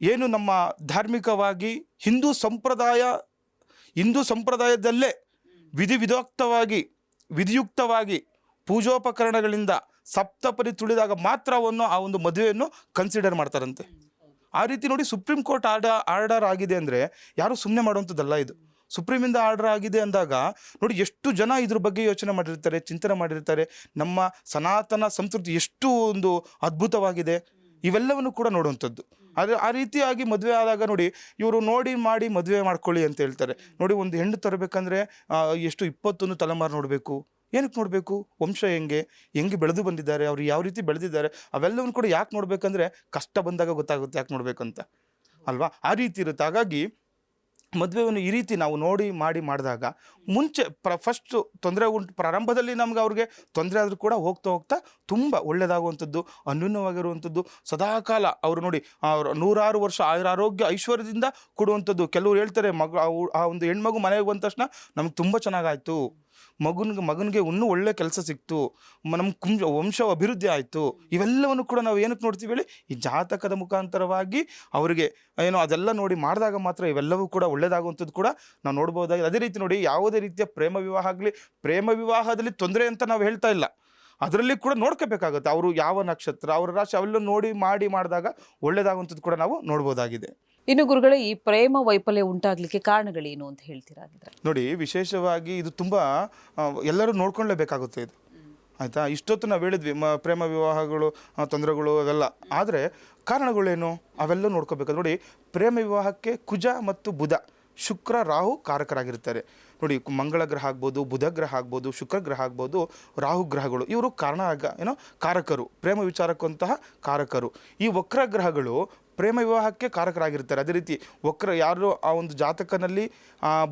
ಏನು ನಮ್ಮ ಧಾರ್ಮಿಕವಾಗಿ ಹಿಂದೂ ಸಂಪ್ರದಾಯದಲ್ಲೇ ವಿಧಿಯುಕ್ತವಾಗಿ ಪೂಜೋಪಕರಣಗಳಿಂದ ಸಪ್ತಪದಿ ತುಳಿದಾಗ ಮಾತ್ರ ಆ ಒಂದು ಮದುವೆಯನ್ನು ಕನ್ಸಿಡರ್ ಮಾಡ್ತಾರಂತೆ. ಆ ರೀತಿ ನೋಡಿ, ಸುಪ್ರೀಂ ಕೋರ್ಟ್ ಆರ್ಡರ್ ಆಗಿದೆ ಅಂದರೆ ಯಾರು ಸುಮ್ಮನೆ ಮಾಡುವಂಥದ್ದಲ್ಲ. ಇದು ಸುಪ್ರೀಮಿಂದ ಆರ್ಡರ್ ಆಗಿದೆ ಅಂದಾಗ ನೋಡಿ, ಎಷ್ಟು ಜನ ಇದ್ರ ಬಗ್ಗೆ ಯೋಚನೆ ಮಾಡಿರ್ತಾರೆ, ಚಿಂತನೆ ಮಾಡಿರ್ತಾರೆ. ನಮ್ಮ ಸನಾತನ ಸಂಸ್ಕೃತಿ ಎಷ್ಟು ಒಂದು ಅದ್ಭುತವಾಗಿದೆ, ಇವೆಲ್ಲವನ್ನು ಕೂಡ ನೋಡುವಂಥದ್ದು. ಆದರೆ ಆ ರೀತಿಯಾಗಿ ಮದುವೆ ಆದಾಗ ನೋಡಿ, ಇವರು ಮಾಡಿ ಮದುವೆ ಮಾಡ್ಕೊಳ್ಳಿ ಅಂತ ಹೇಳ್ತಾರೆ. ನೋಡಿ, ಒಂದು ಹೆಣ್ಣು ತರಬೇಕಂದ್ರೆ ಎಷ್ಟು 21 ತಲೆಮಾರು ನೋಡಬೇಕು. ಏನಕ್ಕೆ ನೋಡಬೇಕು? ವಂಶ ಹೆಂಗೆ ಬೆಳೆದು ಬಂದಿದ್ದಾರೆ, ಅವ್ರು ಯಾವ ರೀತಿ ಬೆಳೆದಿದ್ದಾರೆ, ಅವೆಲ್ಲವನ್ನು ಕೂಡ ಯಾಕೆ ನೋಡಬೇಕಂದ್ರೆ ಕಷ್ಟ ಬಂದಾಗ ಗೊತ್ತಾಗುತ್ತೆ ಯಾಕೆ ನೋಡಬೇಕಂತ, ಅಲ್ವಾ? ಆ ರೀತಿ ಇರುತ್ತೆ. ಹಾಗಾಗಿ ಮದುವೆಯನ್ನು ಈ ರೀತಿ ನಾವು ನೋಡಿ ಮಾಡಿದಾಗ ಮುಂಚೆ ಫಸ್ಟು ತೊಂದರೆ ಪ್ರಾರಂಭದಲ್ಲಿ ನಮ್ಗೆ ಅವ್ರಿಗೆ ತೊಂದರೆ ಆದರೂ ಕೂಡ ಹೋಗ್ತಾ ಹೋಗ್ತಾ ತುಂಬ ಒಳ್ಳೆಯದಾಗುವಂಥದ್ದು, ಅನ್ಯೂನ್ಯವಾಗಿರುವಂಥದ್ದು, ಸದಾಕಾಲ ಅವರು ನೋಡಿ ನೂರಾರು ವರ್ಷ ಆರೋಗ್ಯ ಐಶ್ವರ್ಯದಿಂದ ಕೊಡುವಂಥದ್ದು. ಕೆಲವರು ಹೇಳ್ತಾರೆ ಆ ಒಂದು ಹೆಣ್ಮಗು ಮನೆಗೆ ಬಂದ ತಕ್ಷಣ ನಮ್ಗೆ ತುಂಬ ಚೆನ್ನಾಗಾಯಿತು, ಮಗನಿಗೆ ಇನ್ನೂ ಒಳ್ಳೆ ಕೆಲಸ ಸಿಕ್ತು, ನಮ್ಮ ವಂಶ ಅಭಿವೃದ್ಧಿ ಆಯಿತು. ಇವೆಲ್ಲವನ್ನು ಕೂಡ ನಾವು ಏನಕ್ಕೆ ನೋಡ್ತೀವಿ ಹೇಳಿ? ಈ ಜಾತಕದ ಮುಖಾಂತರವಾಗಿ ಅವರಿಗೆ ಏನೋ ಅದೆಲ್ಲ ನೋಡಿ ಮಾಡಿದಾಗ ಮಾತ್ರ ಇವೆಲ್ಲವೂ ಕೂಡ ಒಳ್ಳೆಯದಾಗುವಂಥದ್ದು ಕೂಡ ನಾವು ನೋಡ್ಬೋದಾಗಿದೆ. ಅದೇ ರೀತಿ ನೋಡಿ, ಯಾವುದೇ ರೀತಿಯ ಪ್ರೇಮ ವಿವಾಹ ಆಗಲಿ, ಪ್ರೇಮ ವಿವಾಹದಲ್ಲಿ ತೊಂದರೆ ಅಂತ ನಾವು ಹೇಳ್ತಾ ಇಲ್ಲ, ಅದರಲ್ಲಿ ಕೂಡ ನೋಡ್ಕೋಬೇಕಾಗುತ್ತೆ. ಅವರು ಯಾವ ನಕ್ಷತ್ರ, ಅವರ ರಾಶಿ, ಅವೆಲ್ಲ ನೋಡಿ ಮಾಡಿದಾಗ ಒಳ್ಳೆಯದಾಗುವಂಥದ್ದು ಕೂಡ ನಾವು ನೋಡ್ಬೋದಾಗಿದೆ. ಇನ್ನು ಗುರುಗಳೇ, ಈ ಪ್ರೇಮ ವೈಫಲ್ಯ ಉಂಟಾಗ್ಲಿಕ್ಕೆ ಕಾರಣಗಳೇನು ಅಂತ ಹೇಳ್ತೀರಾ? ನೋಡಿ, ವಿಶೇಷವಾಗಿ ಇದು ತುಂಬ ಎಲ್ಲರೂ ನೋಡ್ಕೊಳ್ಳೇಬೇಕಾಗುತ್ತೆ ಇದು, ಆಯಿತಾ? ಇಷ್ಟೊತ್ತು ನಾವು ಹೇಳಿದ್ವಿ ಪ್ರೇಮ ವಿವಾಹಗಳು ತೊಂದರೆಗಳು ಅವೆಲ್ಲ, ಆದರೆ ಕಾರಣಗಳೇನು ಅವೆಲ್ಲ ನೋಡ್ಕೋಬೇಕು. ನೋಡಿ, ಪ್ರೇಮ ವಿವಾಹಕ್ಕೆ ಕುಜ ಮತ್ತು ಬುಧ, ಶುಕ್ರ ರಾಹು ಕಾರಕರಾಗಿರ್ತಾರೆ. ನೋಡಿ, ಮಂಗಳ ಗ್ರಹ ಆಗ್ಬೋದು, ಬುಧ ಗ್ರಹ ಆಗ್ಬೋದು, ಶುಕ್ರ ಗ್ರಹ ಆಗ್ಬೋದು, ರಾಹು ಗ್ರಹಗಳು ಇವರು ಕಾರಕರು, ಪ್ರೇಮ ವಿಚಾರಕ್ಕಂತಹ ಕಾರಕರು. ಈ ವಕ್ರ ಗ್ರಹಗಳು ಪ್ರೇಮ ವಿವಾಹಕ್ಕೆ ಕಾರಕರಾಗಿರ್ತಾರೆ. ಅದೇ ರೀತಿ ಯಾರು ಆ ಒಂದು ಜಾತಕನಲ್ಲಿ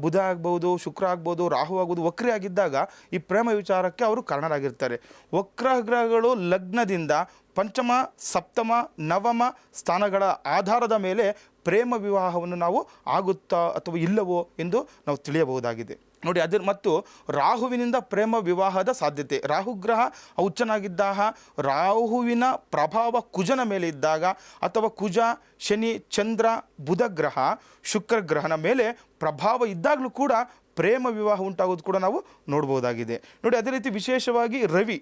ಬುಧ ಆಗ್ಬೋದು, ಶುಕ್ರ ಆಗ್ಬೋದು, ರಾಹು ಆಗ್ಬೋದು ವಕ್ರಿ ಆಗಿದ್ದಾಗ ಈ ಪ್ರೇಮ ವಿಚಾರಕ್ಕೆ ಅವರು ಕಾರಣರಾಗಿರ್ತಾರೆ. ವಕ್ರ ಗ್ರಹಗಳು ಲಗ್ನದಿಂದ ಪಂಚಮ, ಸಪ್ತಮ, ನವಮ ಸ್ಥಾನಗಳ ಆಧಾರದ ಮೇಲೆ ಪ್ರೇಮ ವಿವಾಹವನ್ನು ನಾವು ಆಗುತ್ತಾ ಅಥವಾ ಇಲ್ಲವೋ ಎಂದು ನಾವು ತಿಳಿಯಬಹುದಾಗಿದೆ. ನೋಡಿ, ಮತ್ತು ರಾಹುವಿನಿಂದ ಪ್ರೇಮ ವಿವಾಹದ ಸಾಧ್ಯತೆ. ರಾಹುಗ್ರಹ ಉಚ್ಚನಾಗಿದ್ದಾಗ, ರಾಹುವಿನ ಪ್ರಭಾವ ಕುಜನ ಮೇಲೆ ಇದ್ದಾಗ, ಅಥವಾ ಕುಜ, ಶನಿ, ಚಂದ್ರ, ಬುಧ ಗ್ರಹ, ಶುಕ್ರ ಗ್ರಹನ ಮೇಲೆ ಪ್ರಭಾವ ಇದ್ದಾಗಲೂ ಕೂಡ ಪ್ರೇಮ ವಿವಾಹ ಉಂಟಾಗೋದು ಕೂಡ ನಾವು ನೋಡ್ಬೋದಾಗಿದೆ. ನೋಡಿ, ಅದೇ ರೀತಿ ವಿಶೇಷವಾಗಿ ರವಿ,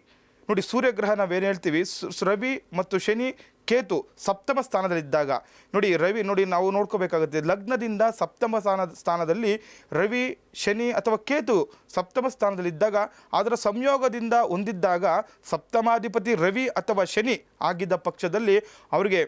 ನೋಡಿ ಸೂರ್ಯಗ್ರಹ ನಾವೇನು ಹೇಳ್ತೀವಿ, ರವಿ ಮತ್ತು ಶನಿ, ಕೇತು ಸಪ್ತಮ ಸ್ಥಾನದಲ್ಲಿದ್ದಾಗ, ನೋಡಿ ರವಿ, ನೋಡಿ ನಾವು ನೋಡ್ಕೋಬೇಕಾಗುತ್ತೆ, ಲಗ್ನದಿಂದ ಸಪ್ತಮ ಸ್ಥಾನದಲ್ಲಿ ರವಿ, ಶನಿ ಅಥವಾ ಕೇತು ಸಪ್ತಮ ಸ್ಥಾನದಲ್ಲಿದ್ದಾಗ, ಅದರ ಸಂಯೋಗದಿಂದ ಹೊಂದಿದ್ದಾಗ ಸಪ್ತಮಾಧಿಪತಿ ರವಿ ಅಥವಾ ಶನಿ ಆಗಿದ್ದ ಪಕ್ಷದಲ್ಲಿ ಅವರಿಗೆ,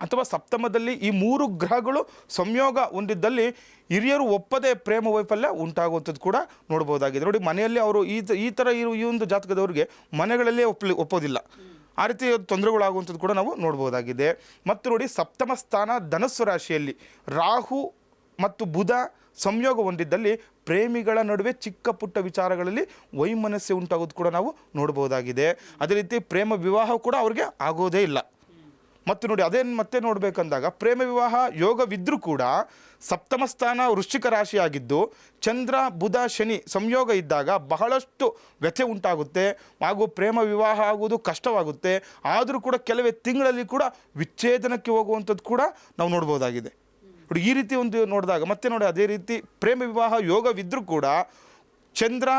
ಅಥವಾ ಸಪ್ತಮದಲ್ಲಿ ಈ ಮೂರು ಗ್ರಹಗಳು ಸಂಯೋಗ ಹೊಂದಿದ್ದಲ್ಲಿ ಹಿರಿಯರು ಒಪ್ಪದೆ ಪ್ರೇಮ ವೈಫಲ್ಯ ಉಂಟಾಗುವಂಥದ್ದು ಕೂಡ ನೋಡ್ಬೋದಾಗಿದೆ. ನೋಡಿ, ಮನೆಯಲ್ಲಿ ಅವರು ಈ ಥರ ಈ ಒಂದು ಜಾತಕದವರಿಗೆ ಮನೆಗಳಲ್ಲೇ ಒಪ್ಪೋದಿಲ್ಲ, ಆ ರೀತಿ ತೊಂದರೆಗಳಾಗುವಂಥದ್ದು ಕೂಡ ನಾವು ನೋಡ್ಬೋದಾಗಿದೆ. ಮತ್ತು ನೋಡಿ, ಸಪ್ತಮ ಸ್ಥಾನ ಧನಸ್ಸು ರಾಶಿಯಲ್ಲಿ ರಾಹು ಮತ್ತು ಬುಧ ಸಂಯೋಗ ಹೊಂದಿದ್ದಲ್ಲಿ ಪ್ರೇಮಿಗಳ ನಡುವೆ ಚಿಕ್ಕ ಪುಟ್ಟ ವಿಚಾರಗಳಲ್ಲಿ ವೈಮನಸ್ಸು ಉಂಟಾಗೋದು ಕೂಡ ನಾವು ನೋಡ್ಬೋದಾಗಿದೆ. ಅದೇ ರೀತಿ ಪ್ರೇಮ ವಿವಾಹ ಕೂಡ ಅವ್ರಿಗೆ ಆಗೋದೇ ಇಲ್ಲ. ಮತ್ತು ನೋಡಿ, ಮತ್ತೆ ನೋಡಬೇಕಂದಾಗ ಪ್ರೇಮ ವಿವಾಹ ಯೋಗವಿದ್ರೂ ಕೂಡ ಸಪ್ತಮ ಸ್ಥಾನ ವೃಶ್ಚಿಕ ರಾಶಿಯಾಗಿದ್ದು ಚಂದ್ರ, ಬುಧ, ಶನಿ ಸಂಯೋಗ ಇದ್ದಾಗ ಬಹಳಷ್ಟು ವ್ಯಥೆ ಉಂಟಾಗುತ್ತೆ ಹಾಗೂ ಪ್ರೇಮ ವಿವಾಹ ಆಗುವುದು ಕಷ್ಟವಾಗುತ್ತೆ. ಆದರೂ ಕೂಡ ಕೆಲವೇ ತಿಂಗಳಲ್ಲಿ ಕೂಡ ವಿಚ್ಛೇದನಕ್ಕೆ ಹೋಗುವಂಥದ್ದು ಕೂಡ ನಾವು ನೋಡ್ಬೋದಾಗಿದೆ. ನೋಡಿ, ಈ ರೀತಿ ಒಂದು ನೋಡಿದಾಗ ಮತ್ತೆ ನೋಡಿ, ಅದೇ ರೀತಿ ಪ್ರೇಮ ವಿವಾಹ ಯೋಗವಿದ್ರೂ ಕೂಡ ಚಂದ್ರ,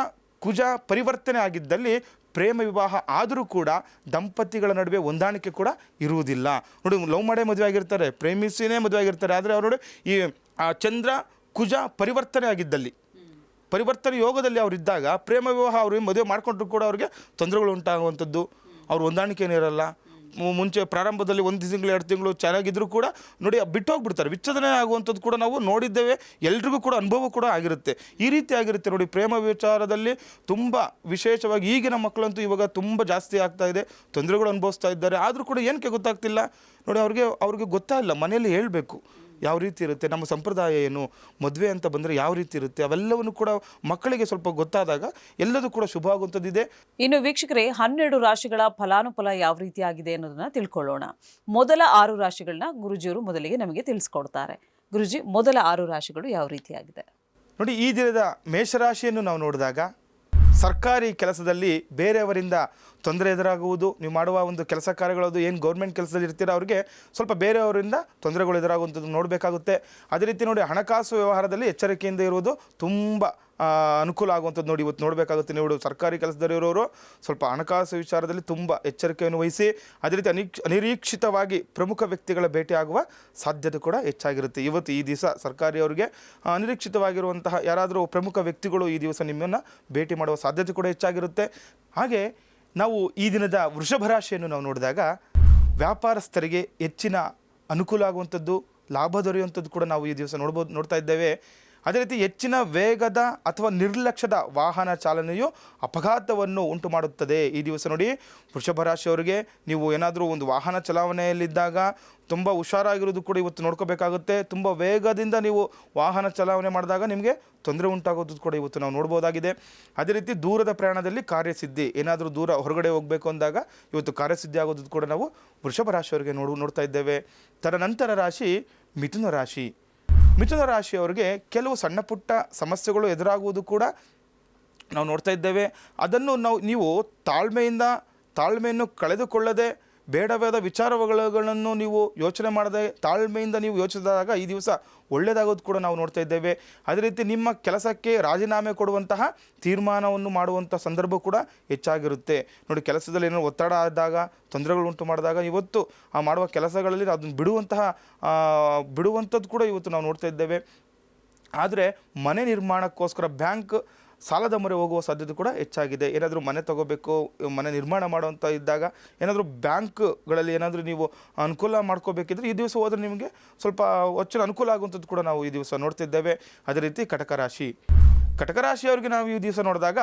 ಕುಜ ಪರಿವರ್ತನೆ ಆಗಿದ್ದಲ್ಲಿ ಪ್ರೇಮ ವಿವಾಹ ಆದರೂ ಕೂಡ ದಂಪತಿಗಳ ನಡುವೆ ಹೊಂದಾಣಿಕೆ ಕೂಡ ಇರುವುದಿಲ್ಲ. ನೋಡಿ, ಲವ್ ಮಾಡೇ ಮದುವೆ ಆಗಿರ್ತಾರೆ, ಪ್ರೇಮಿಸಿನೇ ಮದುವೆ ಆಗಿರ್ತಾರೆ, ಆದರೆ ಅವರು ನೋಡಿ ಈ ಚಂದ್ರ, ಕುಜ ಪರಿವರ್ತನೆ ಆಗಿದ್ದಲ್ಲಿ, ಪರಿವರ್ತನೆ ಯೋಗದಲ್ಲಿ ಅವರಿದ್ದಾಗ ಪ್ರೇಮ ವಿವಾಹ ಅವ್ರಿಗೆ ಮದುವೆ ಮಾಡಿಕೊಂಡ್ರು ಕೂಡ ಅವ್ರಿಗೆ ತೊಂದರೆಗಳು ಉಂಟಾಗುವಂಥದ್ದು, ಅವ್ರ ಹೊಂದಾಣಿಕೆ ಏನಿರಲ್ಲ. ಮುಂಚೆ ಪ್ರಾರಂಭದಲ್ಲಿ 1 ತಿಂಗಳು 2 ತಿಂಗಳು ಚೆನ್ನಾಗಿದ್ದರೂ ಕೂಡ ನೋಡಿ ಬಿಟ್ಟು ಹೋಗ್ಬಿಡ್ತಾರೆ, ವಿಚ್ಛೇದನೆ ಆಗುವಂಥದ್ದು ಕೂಡ ನಾವು ನೋಡಿದ್ದೇವೆ, ಎಲ್ರಿಗೂ ಕೂಡ ಅನುಭವ ಕೂಡ ಆಗಿರುತ್ತೆ. ಈ ರೀತಿ ಆಗಿರುತ್ತೆ. ನೋಡಿ, ಪ್ರೇಮ ವಿಚಾರದಲ್ಲಿ ತುಂಬ ವಿಶೇಷವಾಗಿ ಈಗಿನ ಮಕ್ಕಳಂತೂ ಇವಾಗ ತುಂಬ ಜಾಸ್ತಿ ಆಗ್ತಾ ಇದೆ, ತೊಂದರೆಗಳು ಅನುಭವಿಸ್ತಾ ಇದ್ದಾರೆ. ಆದರೂ ಕೂಡ ಏನಕ್ಕೆ ಗೊತ್ತಾಗ್ತಿಲ್ಲ ನೋಡಿ, ಅವ್ರಿಗೆ ಗೊತ್ತಾಗಿಲ್ಲ. ಮನೆಯಲ್ಲಿ ಹೇಳಬೇಕು ಯಾವ ರೀತಿ ಇರುತ್ತೆ, ನಮ್ಮ ಸಂಪ್ರದಾಯ ಏನು, ಮದುವೆ ಅಂತ ಬಂದರೆ ಯಾವ ರೀತಿ ಇರುತ್ತೆ, ಅವೆಲ್ಲವನ್ನು ಕೂಡ ಮಕ್ಕಳಿಗೆ ಸ್ವಲ್ಪ ಗೊತ್ತಾದಾಗ ಎಲ್ಲದೂ ಕೂಡ ಶುಭ ಆಗುವಂಥದ್ದಿದೆ. ಇನ್ನು ವೀಕ್ಷಕರೇ, 12 ರಾಶಿಗಳ ಫಲಾನುಫಲ ಯಾವ ರೀತಿ ಆಗಿದೆ ಅನ್ನೋದನ್ನ ತಿಳ್ಕೊಳ್ಳೋಣ. ಮೊದಲ 6 ರಾಶಿಗಳನ್ನ ಗುರುಜಿಯವರು ಮೊದಲಿಗೆ ನಮಗೆ ತಿಳಿಸ್ಕೊಡ್ತಾರೆ. ಗುರುಜಿ, ಮೊದಲ 6 ರಾಶಿಗಳು ಯಾವ ರೀತಿಯಾಗಿದೆ? ನೋಡಿ, ಈ ದಿನದ ಮೇಷರಾಶಿಯನ್ನು ನಾವು ನೋಡಿದಾಗ ಸರ್ಕಾರಿ ಕೆಲಸದಲ್ಲಿ ಬೇರೆಯವರಿಂದ ತೊಂದರೆ ಎದುರಾಗುವುದು, ನೀವು ಮಾಡುವ ಒಂದು ಕೆಲಸ ಕಾರ್ಯಗಳದು ಏನು ಗೌರ್ಮೆಂಟ್ ಕೆಲಸದಲ್ಲಿ ಇರ್ತೀರ ಅವ್ರಿಗೆ ಸ್ವಲ್ಪ ಬೇರೆಯವರಿಂದ ತೊಂದರೆಗಳು ಎದುರಾಗುವಂಥದ್ದು ನೋಡಬೇಕಾಗುತ್ತೆ. ಅದೇ ರೀತಿ ನೋಡಿ, ಹಣಕಾಸು ವ್ಯವಹಾರದಲ್ಲಿ ಎಚ್ಚರಿಕೆಯಿಂದ ಇರುವುದು ತುಂಬ ಅನುಕೂಲ ಆಗುವಂಥದ್ದು ನೋಡಿ ಇವತ್ತು ನೋಡಬೇಕಾಗುತ್ತೆ. ನೀವು ಸರ್ಕಾರಿ ಕೆಲಸದಲ್ಲಿರೋರು ಸ್ವಲ್ಪ ಹಣಕಾಸು ವಿಚಾರದಲ್ಲಿ ತುಂಬ ಎಚ್ಚರಿಕೆಯನ್ನು ವಹಿಸಿ. ಅದೇ ರೀತಿ ಅನಿರೀಕ್ಷಿತವಾಗಿ ಪ್ರಮುಖ ವ್ಯಕ್ತಿಗಳ ಭೇಟಿ ಆಗುವ ಸಾಧ್ಯತೆ ಕೂಡ ಹೆಚ್ಚಾಗಿರುತ್ತೆ. ಇವತ್ತು ಈ ದಿವಸ ಸರ್ಕಾರಿಯವರಿಗೆ ಅನಿರೀಕ್ಷಿತವಾಗಿರುವಂತಹ ಯಾರಾದರೂ ಪ್ರಮುಖ ವ್ಯಕ್ತಿಗಳು ಈ ದಿವಸ ನಿಮ್ಮನ್ನು ಭೇಟಿ ಮಾಡುವ ಸಾಧ್ಯತೆ ಕೂಡ ಹೆಚ್ಚಾಗಿರುತ್ತೆ. ಹಾಗೆ ನಾವು ಈ ದಿನದ ವೃಷಭ ರಾಶಿಯನ್ನು ನಾವು ನೋಡಿದಾಗ ವ್ಯಾಪಾರಸ್ಥರಿಗೆ ಹೆಚ್ಚಿನ ಅನುಕೂಲ ಆಗುವಂಥದ್ದು, ಲಾಭ ದೊರೆಯುವಂಥದ್ದು ಕೂಡ ನಾವು ಈ ದಿವಸ ನೋಡ್ತಾ ಇದ್ದೇವೆ. ಅದೇ ರೀತಿ ಹೆಚ್ಚಿನ ವೇಗದ ಅಥವಾ ನಿರ್ಲಕ್ಷ್ಯದ ವಾಹನ ಚಾಲನೆಯು ಅಪಘಾತವನ್ನು ಉಂಟು ಮಾಡುತ್ತದೆ. ಈ ದಿವಸ ನೋಡಿ ವೃಷಭ ರಾಶಿಯವರಿಗೆ ನೀವು ಏನಾದರೂ ಒಂದು ವಾಹನ ಚಲಾವಣೆಯಲ್ಲಿದ್ದಾಗ ತುಂಬ ಹುಷಾರಾಗಿರೋದು ಕೂಡ ಇವತ್ತು ನೋಡ್ಕೋಬೇಕಾಗುತ್ತೆ. ತುಂಬ ವೇಗದಿಂದ ನೀವು ವಾಹನ ಚಲಾವಣೆ ಮಾಡಿದಾಗ ನಿಮಗೆ ತೊಂದರೆ ಉಂಟಾಗೋದು ಕೂಡ ಇವತ್ತು ನಾವು ನೋಡ್ಬೋದಾಗಿದೆ. ಅದೇ ರೀತಿ ದೂರದ ಪ್ರಯಾಣದಲ್ಲಿ ಕಾರ್ಯಸಿದ್ಧಿ, ಏನಾದರೂ ದೂರ ಹೊರಗಡೆ ಹೋಗಬೇಕು ಅಂದಾಗ ಇವತ್ತು ಕಾರ್ಯಸಿದ್ಧಿ ಆಗೋದು ಕೂಡ ನಾವು ವೃಷಭ ರಾಶಿಯವರಿಗೆ ನೋಡ್ತಾ ಇದ್ದೇವೆ. ತದನಂತರ ರಾಶಿ ಮಿಥುನ ರಾಶಿ. ಮಿಥುನ ರಾಶಿಯವರಿಗೆ ಕೆಲವು ಸಣ್ಣ ಪುಟ್ಟ ಸಮಸ್ಯೆಗಳು ಎದುರಾಗುವುದು ಕೂಡ ನಾವು ನೋಡ್ತಾ ಇದ್ದೇವೆ. ಅದನ್ನು ನೀವು ತಾಳ್ಮೆಯನ್ನು ಕಳೆದುಕೊಳ್ಳದೆ ಬೇಡವಾದ ವಿಚಾರಗಳನ್ನು ನೀವು ಯೋಚನೆ ಮಾಡದೆ ತಾಳ್ಮೆಯಿಂದ ನೀವು ಯೋಚಿಸಿದಾಗ ಈ ದಿವಸ ಒಳ್ಳೆಯದಾಗೋದು ಕೂಡ ನಾವು ನೋಡ್ತಾ ಇದ್ದೇವೆ. ಅದೇ ರೀತಿ ನಿಮ್ಮ ಕೆಲಸಕ್ಕೆ ರಾಜೀನಾಮೆ ಕೊಡುವಂತಹ ತೀರ್ಮಾನವನ್ನು ಮಾಡುವಂಥ ಸಂದರ್ಭ ಕೂಡ ಹೆಚ್ಚಾಗಿರುತ್ತೆ. ನೋಡಿ, ಕೆಲಸದಲ್ಲಿ ಏನೋ ಒತ್ತಡ ಆದಾಗ ತೊಂದರೆಗಳು ಉಂಟು ಮಾಡಿದಾಗ ಇವತ್ತು ಆ ಮಾಡುವ ಕೆಲಸಗಳಲ್ಲಿ ಅದನ್ನು ಬಿಡುವಂಥದ್ದು ಕೂಡ ಇವತ್ತು ನಾವು ನೋಡ್ತಾ ಇದ್ದೇವೆ. ಆದರೆ ಮನೆ ನಿರ್ಮಾಣಕ್ಕೋಸ್ಕರ ಬ್ಯಾಂಕ್ ಸಾಲದ ಮೊರೆ ಹೋಗುವ ಸಾಧ್ಯತೆ ಕೂಡ ಹೆಚ್ಚಾಗಿದೆ. ಏನಾದರೂ ಮನೆ ತಗೋಬೇಕು, ಮನೆ ನಿರ್ಮಾಣ ಮಾಡುವಂಥ ಇದ್ದಾಗ ಏನಾದರೂ ಬ್ಯಾಂಕ್ಗಳಲ್ಲಿ ಏನಾದರೂ ನೀವು ಅನುಕೂಲ ಮಾಡ್ಕೋಬೇಕಿದ್ರೆ ಈ ದಿವಸ ಹೋದರೆ ನಿಮಗೆ ಸ್ವಲ್ಪ ಹೆಚ್ಚಿನ ಅನುಕೂಲ ಆಗುವಂಥದ್ದು ಕೂಡ ನಾವು ಈ ದಿವಸ ನೋಡ್ತಿದ್ದೇವೆ. ಅದೇ ರೀತಿ ಕಟಕ ರಾಶಿಯವರಿಗೆ ನಾವು ಈ ದಿವಸ ನೋಡಿದಾಗ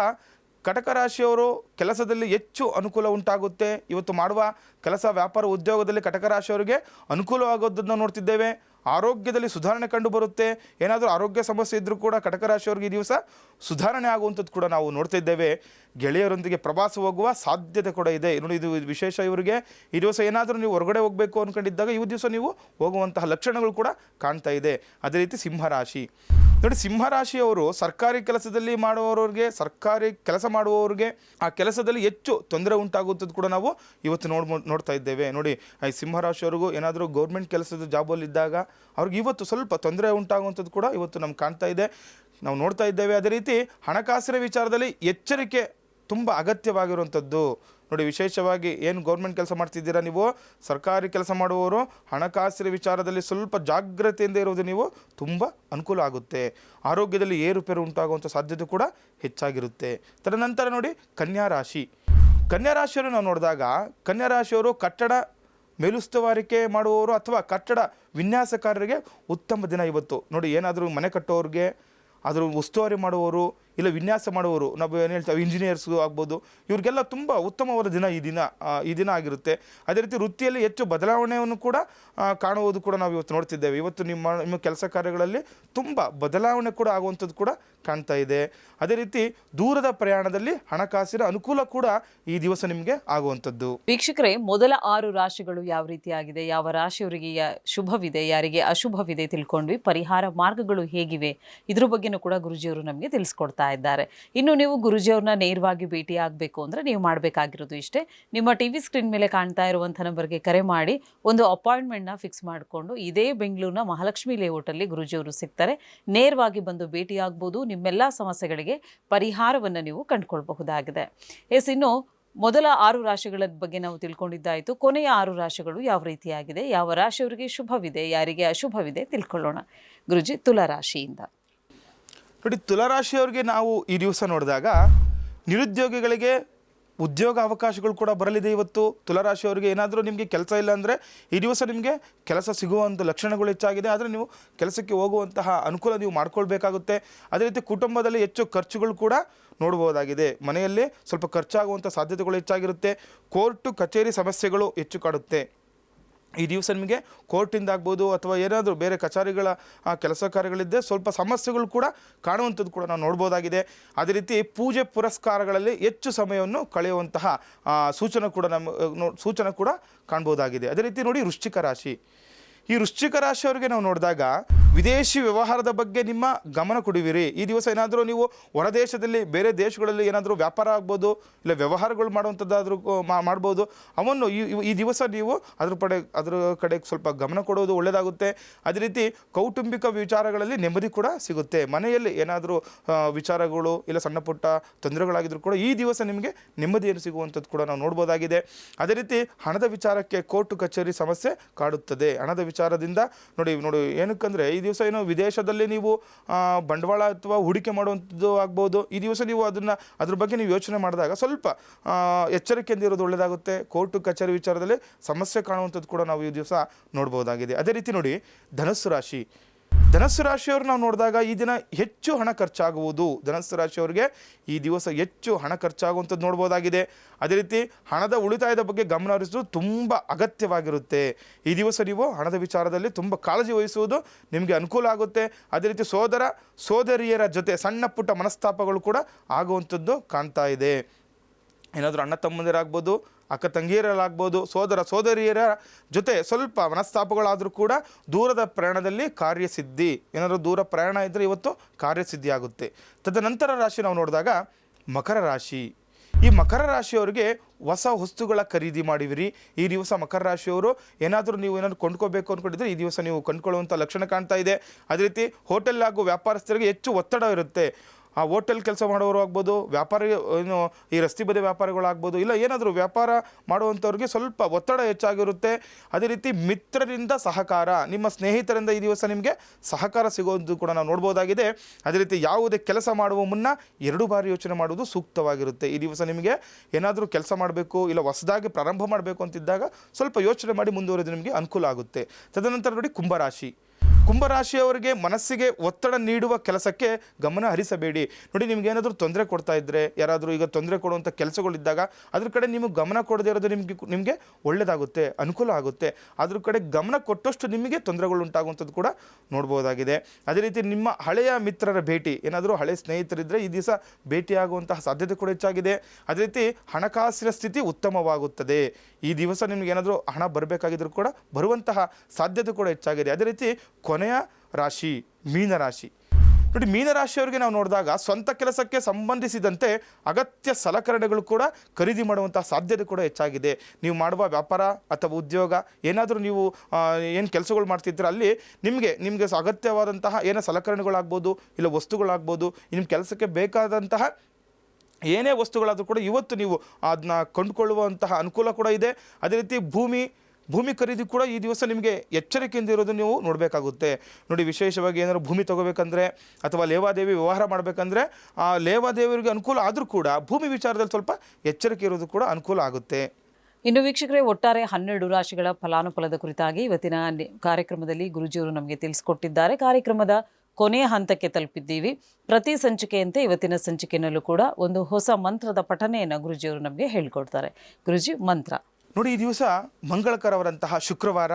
ಕಟಕ ರಾಶಿಯವರು ಕೆಲಸದಲ್ಲಿ ಹೆಚ್ಚು ಅನುಕೂಲ ಉಂಟಾಗುತ್ತೆ. ಇವತ್ತು ಮಾಡುವ ಕೆಲಸ, ವ್ಯಾಪಾರ, ಉದ್ಯೋಗದಲ್ಲಿ ಕಟಕ ರಾಶಿಯವರಿಗೆ ಅನುಕೂಲವಾಗೋದನ್ನು ನೋಡ್ತಿದ್ದೇವೆ. ಆರೋಗ್ಯದಲ್ಲಿ ಸುಧಾರಣೆ ಕಂಡು ಬರುತ್ತೆ. ಏನಾದರೂ ಆರೋಗ್ಯ ಸಮಸ್ಯೆ ಇದ್ದರೂ ಕೂಡ ಕಟಕ ರಾಶಿಯವರಿಗೆ ಈ ದಿವಸ ಸುಧಾರಣೆ ಆಗುವಂಥದ್ದು ಕೂಡ ನಾವು ನೋಡ್ತಾ ಇದ್ದೇವೆ. ಗೆಳೆಯರೊಂದಿಗೆ ಪ್ರವಾಸ ಹೋಗುವ ಸಾಧ್ಯತೆ ಕೂಡ ಇದೆ. ನೋಡಿ, ಇದು ವಿಶೇಷ. ಇವರಿಗೆ ಈ ದಿವಸ ಏನಾದರೂ ನೀವು ಹೊರಗಡೆ ಹೋಗಬೇಕು ಅಂದ್ಕೊಂಡಿದ್ದಾಗ ಈ ದಿವಸ ನೀವು ಹೋಗುವಂತಹ ಲಕ್ಷಣಗಳು ಕೂಡ ಕಾಣ್ತಾ ಇದೆ. ಅದೇ ರೀತಿ ಸಿಂಹರಾಶಿ. ನೋಡಿ, ಸಿಂಹರಾಶಿಯವರು ಸರ್ಕಾರಿ ಕೆಲಸದಲ್ಲಿ ಸರ್ಕಾರಿ ಕೆಲಸ ಮಾಡುವವರಿಗೆ ಆ ಕೆಲಸದಲ್ಲಿ ಹೆಚ್ಚು ತೊಂದರೆ ಉಂಟಾಗುವಂಥದ್ದು ಕೂಡ ನಾವು ಇವತ್ತು ನೋಡ್ತಾ ಇದ್ದೇವೆ. ನೋಡಿ, ಈ ಸಿಂಹರಾಶಿಯವರಿಗೂ ಏನಾದರೂ ಗೌರ್ಮೆಂಟ್ ಕೆಲಸದ ಜಾಬಲ್ಲಿದ್ದಾಗ ಅವ್ರಿಗೆ ಇವತ್ತು ಸ್ವಲ್ಪ ತೊಂದರೆ ಉಂಟಾಗುವಂಥದ್ದು ಕೂಡ ಇವತ್ತು ನಮ್ಗೆ ಕಾಣ್ತಾ ಇದೆ, ನಾವು ನೋಡ್ತಾ ಇದ್ದೇವೆ. ಅದೇ ರೀತಿ ಹಣಕಾಸಿನ ವಿಚಾರದಲ್ಲಿ ಎಚ್ಚರಿಕೆ ತುಂಬ ಅಗತ್ಯವಾಗಿರುವಂಥದ್ದು. ನೋಡಿ, ವಿಶೇಷವಾಗಿ ಏನು ಗೌರ್ಮೆಂಟ್ ಕೆಲಸ ಮಾಡ್ತಿದ್ದೀರಾ, ನೀವು ಸರ್ಕಾರಿ ಕೆಲಸ ಮಾಡುವವರು ಹಣಕಾಸಿನ ವಿಚಾರದಲ್ಲಿ ಸ್ವಲ್ಪ ಜಾಗ್ರತೆಯಿಂದ ಇರೋದು ನೀವು ತುಂಬ ಅನುಕೂಲ ಆಗುತ್ತೆ. ಆರೋಗ್ಯದಲ್ಲಿ ಏರುಪೇರು ಉಂಟಾಗುವಂಥ ಸಾಧ್ಯತೆ ಕೂಡ ಹೆಚ್ಚಾಗಿರುತ್ತೆ. ತದನಂತರ ನೋಡಿ, ಕನ್ಯಾ ರಾಶಿಯವರು ನಾವು ನೋಡಿದಾಗ ಕನ್ಯಾ ರಾಶಿಯವರು ಕಟ್ಟಡ ಮೇಲುಸ್ತುವಾರಿಕೆ ಮಾಡುವವರು ಅಥವಾ ಕಟ್ಟಡ ವಿನ್ಯಾಸಕಾರರಿಗೆ ಉತ್ತಮ ದಿನ ಇವತ್ತು. ನೋಡಿ, ಏನಾದರೂ ಮನೆ ಕಟ್ಟೋರಿಗೆ, ಅದರ ಉಸ್ತುವಾರಿ ಮಾಡುವವರು, ಇಲ್ಲ ವಿನ್ಯಾಸ ಮಾಡುವವರು, ನಾವು ಏನು ಹೇಳ್ತೇವೆ ಇಂಜಿನಿಯರ್ಸ್ಗೂ ಆಗ್ಬೋದು, ಇವ್ರಿಗೆಲ್ಲ ತುಂಬ ಉತ್ತಮವಾದ ದಿನ ಈ ದಿನ ಆಗಿರುತ್ತೆ. ಅದೇ ರೀತಿ ವೃತ್ತಿಯಲ್ಲಿ ಹೆಚ್ಚು ಬದಲಾವಣೆಯನ್ನು ಕೂಡ ಕಾಣುವುದು ಕೂಡ ನಾವು ಇವತ್ತು ನೋಡ್ತಿದ್ದೇವೆ. ಇವತ್ತು ನಿಮ್ಮ ಕೆಲಸ ಕಾರ್ಯಗಳಲ್ಲಿ ತುಂಬ ಬದಲಾವಣೆ ಕೂಡ ಆಗುವಂಥದ್ದು ಕೂಡ ಕಾಣ್ತಾ ಇದೆ. ಅದೇ ರೀತಿ ದೂರದ ಪ್ರಯಾಣದಲ್ಲಿ ಹಣಕಾಸಿನ ಅನುಕೂಲ ಕೂಡ ಈ ದಿವಸ ನಿಮಗೆ ಆಗುವಂಥದ್ದು. ವೀಕ್ಷಕರೇ, ಮೊದಲ 6 ರಾಶಿಗಳು ಯಾವ ರೀತಿಯಾಗಿದೆ, ಯಾವ ರಾಶಿಯವರಿಗೆ ಶುಭವಿದೆ, ಯಾರಿಗೆ ಅಶುಭವಿದೆ ತಿಳ್ಕೊಂಡ್ವಿ. ಪರಿಹಾರ ಮಾರ್ಗಗಳು ಹೇಗಿವೆ ಇದ್ರ ಬಗ್ಗೆನೂ ಕೂಡ ಗುರುಜಿಯವರು ನಮಗೆ ತಿಳಿಸ್ಕೊಡ್ತಾ ಇದ್ದಾರೆ. ಇನ್ನು ನೀವು ಗುರುಜಿಯವ್ರನ್ನ ನೇರವಾಗಿ ಭೇಟಿ ಆಗಬೇಕು ಅಂದರೆ ನೀವು ಮಾಡಬೇಕಾಗಿರೋದು ಇಷ್ಟೇ. ನಿಮ್ಮ ಟಿವಿ ಸ್ಕ್ರೀನ್ ಮೇಲೆ ಕಾಣ್ತಾ ಇರುವಂಥ ನಂಬರ್ಗೆ ಕರೆ ಮಾಡಿ ಒಂದು ಅಪಾಯಿಂಟ್ಮೆಂಟ್ನ ಫಿಕ್ಸ್ ಮಾಡಿಕೊಂಡು ಇದೇ ಬೆಂಗಳೂರಿನ ಮಹಾಲಕ್ಷ್ಮಿ ಲೇಔಟಲ್ಲಿ ಗುರುಜಿಯವರು ಸಿಗ್ತಾರೆ. ನೇರವಾಗಿ ಬಂದು ಭೇಟಿ ಆಗ್ಬೋದು. ನಿಮ್ಮೆಲ್ಲ ಸಮಸ್ಯೆಗಳಿಗೆ ಪರಿಹಾರವನ್ನು ನೀವು ಕಂಡುಕೊಳ್ಬಹುದಾಗಿದೆ. ಇನ್ನು ಮೊದಲ 6 ರಾಶಿಗಳ ಬಗ್ಗೆ ನಾವು ತಿಳ್ಕೊಂಡಿದ್ದಾಯಿತು. ಕೊನೆಯ 6 ರಾಶಿಗಳು ಯಾವ ರೀತಿಯಾಗಿದೆ, ಯಾವ ರಾಶಿಯವರಿಗೆ ಶುಭವಿದೆ, ಯಾರಿಗೆ ಅಶುಭವಿದೆ ತಿಳ್ಕೊಳ್ಳೋಣ. ಗುರುಜಿ, ತುಲಾರಾಶಿಯಿಂದ ನೋಡಿ, ತುಲಾರಾಶಿಯವರಿಗೆ ನಾವು ಈ ದಿವಸ ನೋಡಿದಾಗ ನಿರುದ್ಯೋಗಿಗಳಿಗೆ ಉದ್ಯೋಗ ಅವಕಾಶಗಳು ಕೂಡ ಬರಲಿದೆ. ಇವತ್ತು ತುಲಾರಾಶಿಯವರಿಗೆ ಏನಾದರೂ ನಿಮಗೆ ಕೆಲಸ ಇಲ್ಲ ಅಂದರೆ ಈ ದಿವಸ ನಿಮಗೆ ಕೆಲಸ ಸಿಗುವಂಥ ಲಕ್ಷಣಗಳು ಹೆಚ್ಚಾಗಿದೆ. ಆದರೆ ನೀವು ಕೆಲಸಕ್ಕೆ ಹೋಗುವಂತಹ ಅನುಕೂಲ ನೀವು ಮಾಡ್ಕೊಳ್ಬೇಕಾಗುತ್ತೆ. ಅದೇ ರೀತಿ ಕುಟುಂಬದಲ್ಲಿ ಹೆಚ್ಚು ಖರ್ಚುಗಳು ಕೂಡ ನೋಡ್ಬೋದಾಗಿದೆ. ಮನೆಯಲ್ಲಿ ಸ್ವಲ್ಪ ಖರ್ಚಾಗುವಂಥ ಸಾಧ್ಯತೆಗಳು ಹೆಚ್ಚಾಗಿರುತ್ತೆ. ಕೋರ್ಟು ಕಚೇರಿ ಸಮಸ್ಯೆಗಳು ಹೆಚ್ಚು ಕಾಡುತ್ತೆ. ಈ ದಿವಸ ನಿಮಗೆ ಕೋರ್ಟಿಂದ ಆಗ್ಬೋದು ಅಥವಾ ಏನಾದರೂ ಬೇರೆ ಕಚೇರಿಗಳ ಕೆಲಸ ಕಾರ್ಯಗಳಿದ್ದರೆ ಸ್ವಲ್ಪ ಸಮಸ್ಯೆಗಳು ಕೂಡ ಕಾಣುವಂಥದ್ದು ಕೂಡ ನಾವು ನೋಡ್ಬೋದಾಗಿದೆ. ಅದೇ ರೀತಿ ಪೂಜೆ ಪುರಸ್ಕಾರಗಳಲ್ಲಿ ಹೆಚ್ಚು ಸಮಯವನ್ನು ಕಳೆಯುವಂತಹ ಸೂಚನೆ ಕೂಡ ಕಾಣ್ಬೋದಾಗಿದೆ. ಅದೇ ರೀತಿ ನೋಡಿ, ಈ ವೃಶ್ಚಿಕ ರಾಶಿಯವರಿಗೆ ನಾವು ನೋಡಿದಾಗ ವಿದೇಶಿ ವ್ಯವಹಾರದ ಬಗ್ಗೆ ನಿಮ್ಮ ಗಮನ ಕೊಡುವಿರಿ. ಈ ದಿವಸ ಏನಾದರೂ ನೀವು ಹೊರದೇಶದಲ್ಲಿ ಬೇರೆ ದೇಶಗಳಲ್ಲಿ ಏನಾದರೂ ವ್ಯಾಪಾರ ಆಗ್ಬೋದು, ಇಲ್ಲ ವ್ಯವಹಾರಗಳು ಮಾಡುವಂಥದ್ದಾದರೂ ಮಾಡ್ಬೋದು. ಅವನ್ನು ಈ ದಿವಸ ನೀವು ಅದರ ಕಡೆ ಸ್ವಲ್ಪ ಗಮನ ಕೊಡೋದು ಒಳ್ಳೆಯದಾಗುತ್ತೆ. ಅದೇ ರೀತಿ ಕೌಟುಂಬಿಕ ವಿಚಾರಗಳಲ್ಲಿ ನೆಮ್ಮದಿ ಕೂಡ ಸಿಗುತ್ತೆ. ಮನೆಯಲ್ಲಿ ಏನಾದರೂ ವಿಚಾರಗಳು ಇಲ್ಲ ಸಣ್ಣ ಪುಟ್ಟ ತೊಂದರೆಗಳಾಗಿದ್ರೂ ಕೂಡ ಈ ದಿವಸ ನಿಮಗೆ ನೆಮ್ಮದಿಯನ್ನು ಸಿಗುವಂಥದ್ದು ಕೂಡ ನಾವು ನೋಡ್ಬೋದಾಗಿದೆ. ಅದೇ ರೀತಿ ಹಣದ ವಿಚಾರಕ್ಕೆ ಕೋರ್ಟು ಕಚೇರಿ ಸಮಸ್ಯೆ ಕಾಡುತ್ತದೆ. ಹಣದ ವಿಚಾರದಿಂದ ನೋಡಿ ಏನಕ್ಕಂದರೆ ಈ ದಿವಸ ಏನೋ ವಿದೇಶದಲ್ಲಿ ನೀವು ಬಂಡವಾಳ ಅಥವಾ ಹೂಡಿಕೆ ಮಾಡುವಂಥದ್ದು ಆಗ್ಬೋದು. ಈ ದಿವಸ ನೀವು ಅದ್ರ ಬಗ್ಗೆ ನೀವು ಯೋಚನೆ ಮಾಡಿದಾಗ ಸ್ವಲ್ಪ ಎಚ್ಚರಿಕೆಯಿಂದ ಇರೋದು ಒಳ್ಳೆಯದಾಗುತ್ತೆ. ಕೋರ್ಟು ಕಚೇರಿ ವಿಚಾರದಲ್ಲಿ ಸಮಸ್ಯೆ ಕಾಣುವಂಥದ್ದು ಕೂಡ ನಾವು ಈ ದಿವಸ ನೋಡ್ಬೋದಾಗಿದೆ. ಅದೇ ರೀತಿ ನೋಡಿ, ಧನಸ್ಸು ಧನಸ್ಸು ರಾಶಿಯವರು ನಾವು ನೋಡಿದಾಗ ಈ ದಿನ ಹೆಚ್ಚು ಹಣ ಖರ್ಚಾಗುವುದು. ಧನಸ್ಸು ರಾಶಿಯವರಿಗೆ ಈ ದಿವಸ ಹೆಚ್ಚು ಹಣ ಖರ್ಚಾಗುವಂಥದ್ದು ನೋಡ್ಬೋದಾಗಿದೆ. ಅದೇ ರೀತಿ ಹಣದ ಉಳಿತಾಯದ ಬಗ್ಗೆ ಗಮನ ಹರಿಸುವುದು ತುಂಬ ಅಗತ್ಯವಾಗಿರುತ್ತೆ. ಈ ದಿವಸ ನೀವು ಹಣದ ವಿಚಾರದಲ್ಲಿ ತುಂಬ ಕಾಳಜಿ ವಹಿಸುವುದು ನಿಮಗೆ ಅನುಕೂಲ ಆಗುತ್ತೆ. ಅದೇ ರೀತಿ ಸೋದರ ಸೋದರಿಯರ ಜೊತೆ ಸಣ್ಣ ಪುಟ್ಟ ಮನಸ್ತಾಪಗಳು ಕೂಡ ಆಗುವಂಥದ್ದು ಕಾಣ್ತಾ ಇದೆ. ಏನಾದರೂ ಅಣ್ಣ ತಮ್ಮಂದಿರಾಗ್ಬೋದು, ಅಕ್ಕ ತಂಗಿಯರಲ್ಲಾಗ್ಬೋದು, ಸೋದರ ಸೋದರಿಯರ ಜೊತೆ ಸ್ವಲ್ಪ ಮನಸ್ತಾಪಗಳಾದರೂ ಕೂಡ ದೂರದ ಪ್ರಯಾಣದಲ್ಲಿ ಕಾರ್ಯಸಿದ್ಧಿ, ಏನಾದರೂ ದೂರ ಪ್ರಯಾಣ ಇದ್ದರೆ ಇವತ್ತು ಕಾರ್ಯಸಿದ್ಧಿ ಆಗುತ್ತೆ. ತದನಂತರ ರಾಶಿ ನಾವು ನೋಡಿದಾಗ ಮಕರ ರಾಶಿ. ಈ ಮಕರ ರಾಶಿಯವರಿಗೆ ಹೊಸ ವಸ್ತುಗಳ ಖರೀದಿ ಮಾಡಿವಿರಿ. ಈ ದಿವಸ ಮಕರ ರಾಶಿಯವರು ನೀವು ಏನಾದರೂ ಕೊಂಡ್ಕೋಬೇಕು ಅಂದ್ಕೊಂಡಿದ್ರೆ ಈ ದಿವಸ ನೀವು ಕೊಂಡ್ಕೊಳ್ಳುವಂಥ ಲಕ್ಷಣ ಕಾಣ್ತಾ ಇದೆ. ಅದೇ ರೀತಿ ಹೋಟೆಲ್ ಹಾಗೂ ವ್ಯಾಪಾರಸ್ಥರಿಗೆ ಹೆಚ್ಚು ಒತ್ತಡ ಇರುತ್ತೆ. ಆ ಹೋಟೆಲ್ ಕೆಲಸ ಮಾಡೋರು ಆಗ್ಬೋದು, ವ್ಯಾಪಾರಿ ಈ ರಸ್ತೆ ಬದಿ ವ್ಯಾಪಾರಿಗಳಾಗ್ಬೋದು, ಇಲ್ಲ ಏನಾದರೂ ವ್ಯಾಪಾರ ಮಾಡುವಂಥವ್ರಿಗೆ ಸ್ವಲ್ಪ ಒತ್ತಡ ಹೆಚ್ಚಾಗಿರುತ್ತೆ. ಅದೇ ರೀತಿ ಮಿತ್ರರಿಂದ ಸಹಕಾರ, ನಿಮ್ಮ ಸ್ನೇಹಿತರಿಂದ ಈ ದಿವಸ ನಿಮಗೆ ಸಹಕಾರ ಸಿಗೋದು ಕೂಡ ನಾವು ನೋಡ್ಬೋದಾಗಿದೆ. ಅದೇ ರೀತಿ ಯಾವುದೇ ಕೆಲಸ ಮಾಡುವ ಮುನ್ನ 2 ಬಾರಿ ಯೋಚನೆ ಮಾಡುವುದು ಸೂಕ್ತವಾಗಿರುತ್ತೆ. ಈ ದಿವಸ ನಿಮಗೆ ಏನಾದರೂ ಕೆಲಸ ಮಾಡಬೇಕು, ಇಲ್ಲ ಹೊಸದಾಗಿ ಪ್ರಾರಂಭ ಮಾಡಬೇಕು ಅಂತಿದ್ದಾಗ ಸ್ವಲ್ಪ ಯೋಚನೆ ಮಾಡಿ ಮುಂದುವರೆದು ನಿಮಗೆ ಅನುಕೂಲ ಆಗುತ್ತೆ. ತದನಂತರ ನೋಡಿ ಕುಂಭರಾಶಿ. ಕುಂಭರಾಶಿಯವರಿಗೆ ಮನಸ್ಸಿಗೆ ಒತ್ತಡ ನೀಡುವ ಕೆಲಸಕ್ಕೆ ಗಮನ ಹರಿಸಬೇಡಿ. ನೋಡಿ, ನಿಮಗೇನಾದರೂ ತೊಂದರೆ ಕೊಡ್ತಾ ಇದ್ದರೆ, ಯಾರಾದರೂ ಈಗ ತೊಂದರೆ ಕೊಡುವಂಥ ಕೆಲಸಗಳಿದ್ದಾಗ ಅದ್ರ ಕಡೆ ನಿಮಗೆ ಗಮನ ಕೊಡದೇ ಇರೋದು ನಿಮಗೆ ಒಳ್ಳೆಯದಾಗುತ್ತೆ, ಅನುಕೂಲ ಆಗುತ್ತೆ. ಅದ್ರ ಕಡೆ ಗಮನ ಕೊಟ್ಟಷ್ಟು ನಿಮಗೆ ತೊಂದರೆಗಳು ಉಂಟಾಗುವಂಥದ್ದು ಕೂಡ ನೋಡ್ಬೋದಾಗಿದೆ. ಅದೇ ರೀತಿ ನಿಮ್ಮ ಹಳೆಯ ಮಿತ್ರರ ಭೇಟಿ, ಏನಾದರೂ ಹಳೆ ಸ್ನೇಹಿತರಿದ್ದರೆ ಈ ದಿವಸ ಭೇಟಿಯಾಗುವಂತಹ ಸಾಧ್ಯತೆ ಕೂಡ ಹೆಚ್ಚಾಗಿದೆ. ಅದೇ ರೀತಿ ಹಣಕಾಸಿನ ಸ್ಥಿತಿ ಉತ್ತಮವಾಗುತ್ತದೆ. ಈ ದಿವಸ ನಿಮ್ಗೆ ಏನಾದರೂ ಹಣ ಬರಬೇಕಾಗಿದ್ರೂ ಕೂಡ ಬರುವಂತಹ ಸಾಧ್ಯತೆ ಕೂಡ ಹೆಚ್ಚಾಗಿದೆ. ಅದೇ ರೀತಿ ಕೊನೆಯ ರಾಶಿ ಮೀನರಾಶಿ. ನೋಡಿ, ಮೀನರಾಶಿಯವರಿಗೆ ನಾವು ನೋಡಿದಾಗ ಸ್ವಂತ ಕೆಲಸಕ್ಕೆ ಸಂಬಂಧಿಸಿದಂತೆ ಅಗತ್ಯ ಸಲಕರಣೆಗಳು ಕೂಡ ಖರೀದಿ ಮಾಡುವಂಥ ಸಾಧ್ಯತೆ ಕೂಡ ಹೆಚ್ಚಾಗಿದೆ. ನೀವು ಮಾಡುವ ವ್ಯಾಪಾರ ಅಥವಾ ಉದ್ಯೋಗ, ಏನಾದರೂ ನೀವು ಏನು ಕೆಲಸಗಳು ಮಾಡ್ತಿದ್ರೆ ಅಲ್ಲಿ ನಿಮಗೆ ಅಗತ್ಯವಾದಂತಹ ಏನೋ ಸಲಕರಣೆಗಳಾಗ್ಬೋದು, ಇಲ್ಲ ವಸ್ತುಗಳಾಗ್ಬೋದು, ನಿಮ್ಮ ಕೆಲಸಕ್ಕೆ ಬೇಕಾದಂತಹ ಏನೇ ವಸ್ತುಗಳಾದರೂ ಕೂಡ ಇವತ್ತು ನೀವು ಅದನ್ನ ಕೊಂಡುಕೊಳ್ಳುವಂತಹ ಅನುಕೂಲ ಕೂಡ ಇದೆ. ಅದೇ ರೀತಿ ಭೂಮಿ ಖರೀದಿ ಕೂಡ ಈ ದಿವಸ ನಿಮಗೆ ಎಚ್ಚರಿಕೆಯಿಂದ ಇರೋದು ನೀವು ನೋಡಬೇಕಾಗುತ್ತೆ. ನೋಡಿ, ವಿಶೇಷವಾಗಿ ಏನಾದರೂ ಭೂಮಿ ತೊಗೋಬೇಕಂದ್ರೆ ಅಥವಾ ಲೇವಾದೇವಿ ವ್ಯವಹಾರ ಮಾಡಬೇಕಂದ್ರೆ ಆ ಲೇವಾದೇವಿಯರಿಗೆ ಅನುಕೂಲ ಆದರೂ ಕೂಡ ಭೂಮಿ ವಿಚಾರದಲ್ಲಿ ಸ್ವಲ್ಪ ಎಚ್ಚರಿಕೆ ಇರೋದು ಕೂಡ ಅನುಕೂಲ ಆಗುತ್ತೆ. ಇನ್ನು ವೀಕ್ಷಕರೇ, ಒಟ್ಟಾರೆ 12 ರಾಶಿಗಳ ಫಲಾನುಫಲದ ಕುರಿತಾಗಿ ಇವತ್ತಿನ ಕಾರ್ಯಕ್ರಮದಲ್ಲಿ ಗುರುಜಿಯವರು ನಮಗೆ ತಿಳಿಸ್ಕೊಟ್ಟಿದ್ದಾರೆ. ಕಾರ್ಯಕ್ರಮದ ಕೊನೆಯ ಹಂತಕ್ಕೆ ತಲುಪಿದ್ದೀವಿ. ಪ್ರತಿ ಸಂಚಿಕೆಯಂತೆ ಇವತ್ತಿನ ಸಂಚಿಕೆಯಲ್ಲೂ ಕೂಡ ಒಂದು ಹೊಸ ಮಂತ್ರದ ಪಠನೆಯನ್ನು ಗುರುಜಿಯವರು ನಮಗೆ ಹೇಳಿಕೊಡ್ತಾರೆ. ಗುರುಜಿ, ಮಂತ್ರ ನೋಡಿ, ಈ ದಿವಸ ಮಂಗಳಕರವರಂತಹ ಶುಕ್ರವಾರ,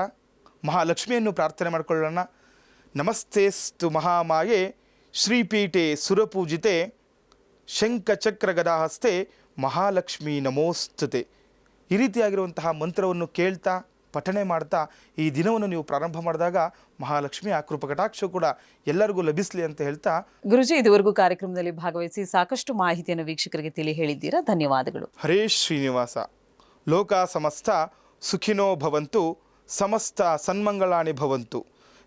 ಮಹಾಲಕ್ಷ್ಮಿಯನ್ನು ಪ್ರಾರ್ಥನೆ ಮಾಡಿಕೊಳ್ಳೋಣ. ನಮಸ್ತೇಸ್ತು ಮಹಾಮಾಯೆ ಶ್ರೀಪೀಠೆ ಸುರಪೂಜಿತೆ ಶಂಖಚಕ್ರ ಗದಾಹಸ್ತೆ ಮಹಾಲಕ್ಷ್ಮಿ ನಮೋಸ್ತುತೆ. ಈ ರೀತಿಯಾಗಿರುವಂತಹ ಮಂತ್ರವನ್ನು ಕೇಳ್ತಾ ಪಠನೆ ಮಾಡ್ತಾ ಈ ದಿನವನ್ನು ನೀವು ಪ್ರಾರಂಭ ಮಾಡಿದಾಗ ಮಹಾಲಕ್ಷ್ಮಿ ಆಕೃಪ ಕಟಾಕ್ಷ ಕೂಡ ಎಲ್ಲರಿಗೂ ಲಭಿಸಲಿ ಅಂತ ಹೇಳ್ತಾ, ಗುರುಜಿ, ಇದುವರೆಗೂ ಕಾರ್ಯಕ್ರಮದಲ್ಲಿ ಭಾಗವಹಿಸಿ ಸಾಕಷ್ಟು ಮಾಹಿತಿಯನ್ನು ವೀಕ್ಷಕರಿಗೆ ತಿಳಿ ಹೇಳಿದ್ದೀರಾ. ಧನ್ಯವಾದಗಳು. ಹರೇ ಶ್ರೀನಿವಾಸ. ಲೋಕ ಸಮಸ್ತ ಸುಖಿನೋ ಭವಂತು, ಸಮಸ್ತ ಸನ್ಮಂಗಳಾನಿ ಭವಂತು.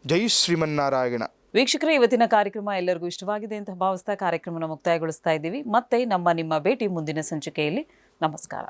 ಜೈ ಶ್ರೀಮನ್ನಾರಾಯಣ. ವೀಕ್ಷಕರೇ, ಇವತ್ತಿನ ಕಾರ್ಯಕ್ರಮ ಎಲ್ಲರಿಗೂ ಇಷ್ಟವಾಗಿದೆ ಅಂತ ಭಾವಿಸ್ತಾ ಕಾರ್ಯಕ್ರಮನ ಮುಕ್ತಾಯಗೊಳಿಸ್ತಾ ಇದ್ದೀವಿ. ಮತ್ತೆ ನಿಮ್ಮ ಭೇಟಿ ಮುಂದಿನ ಸಂಚಿಕೆಯಲ್ಲಿ. ನಮಸ್ಕಾರ.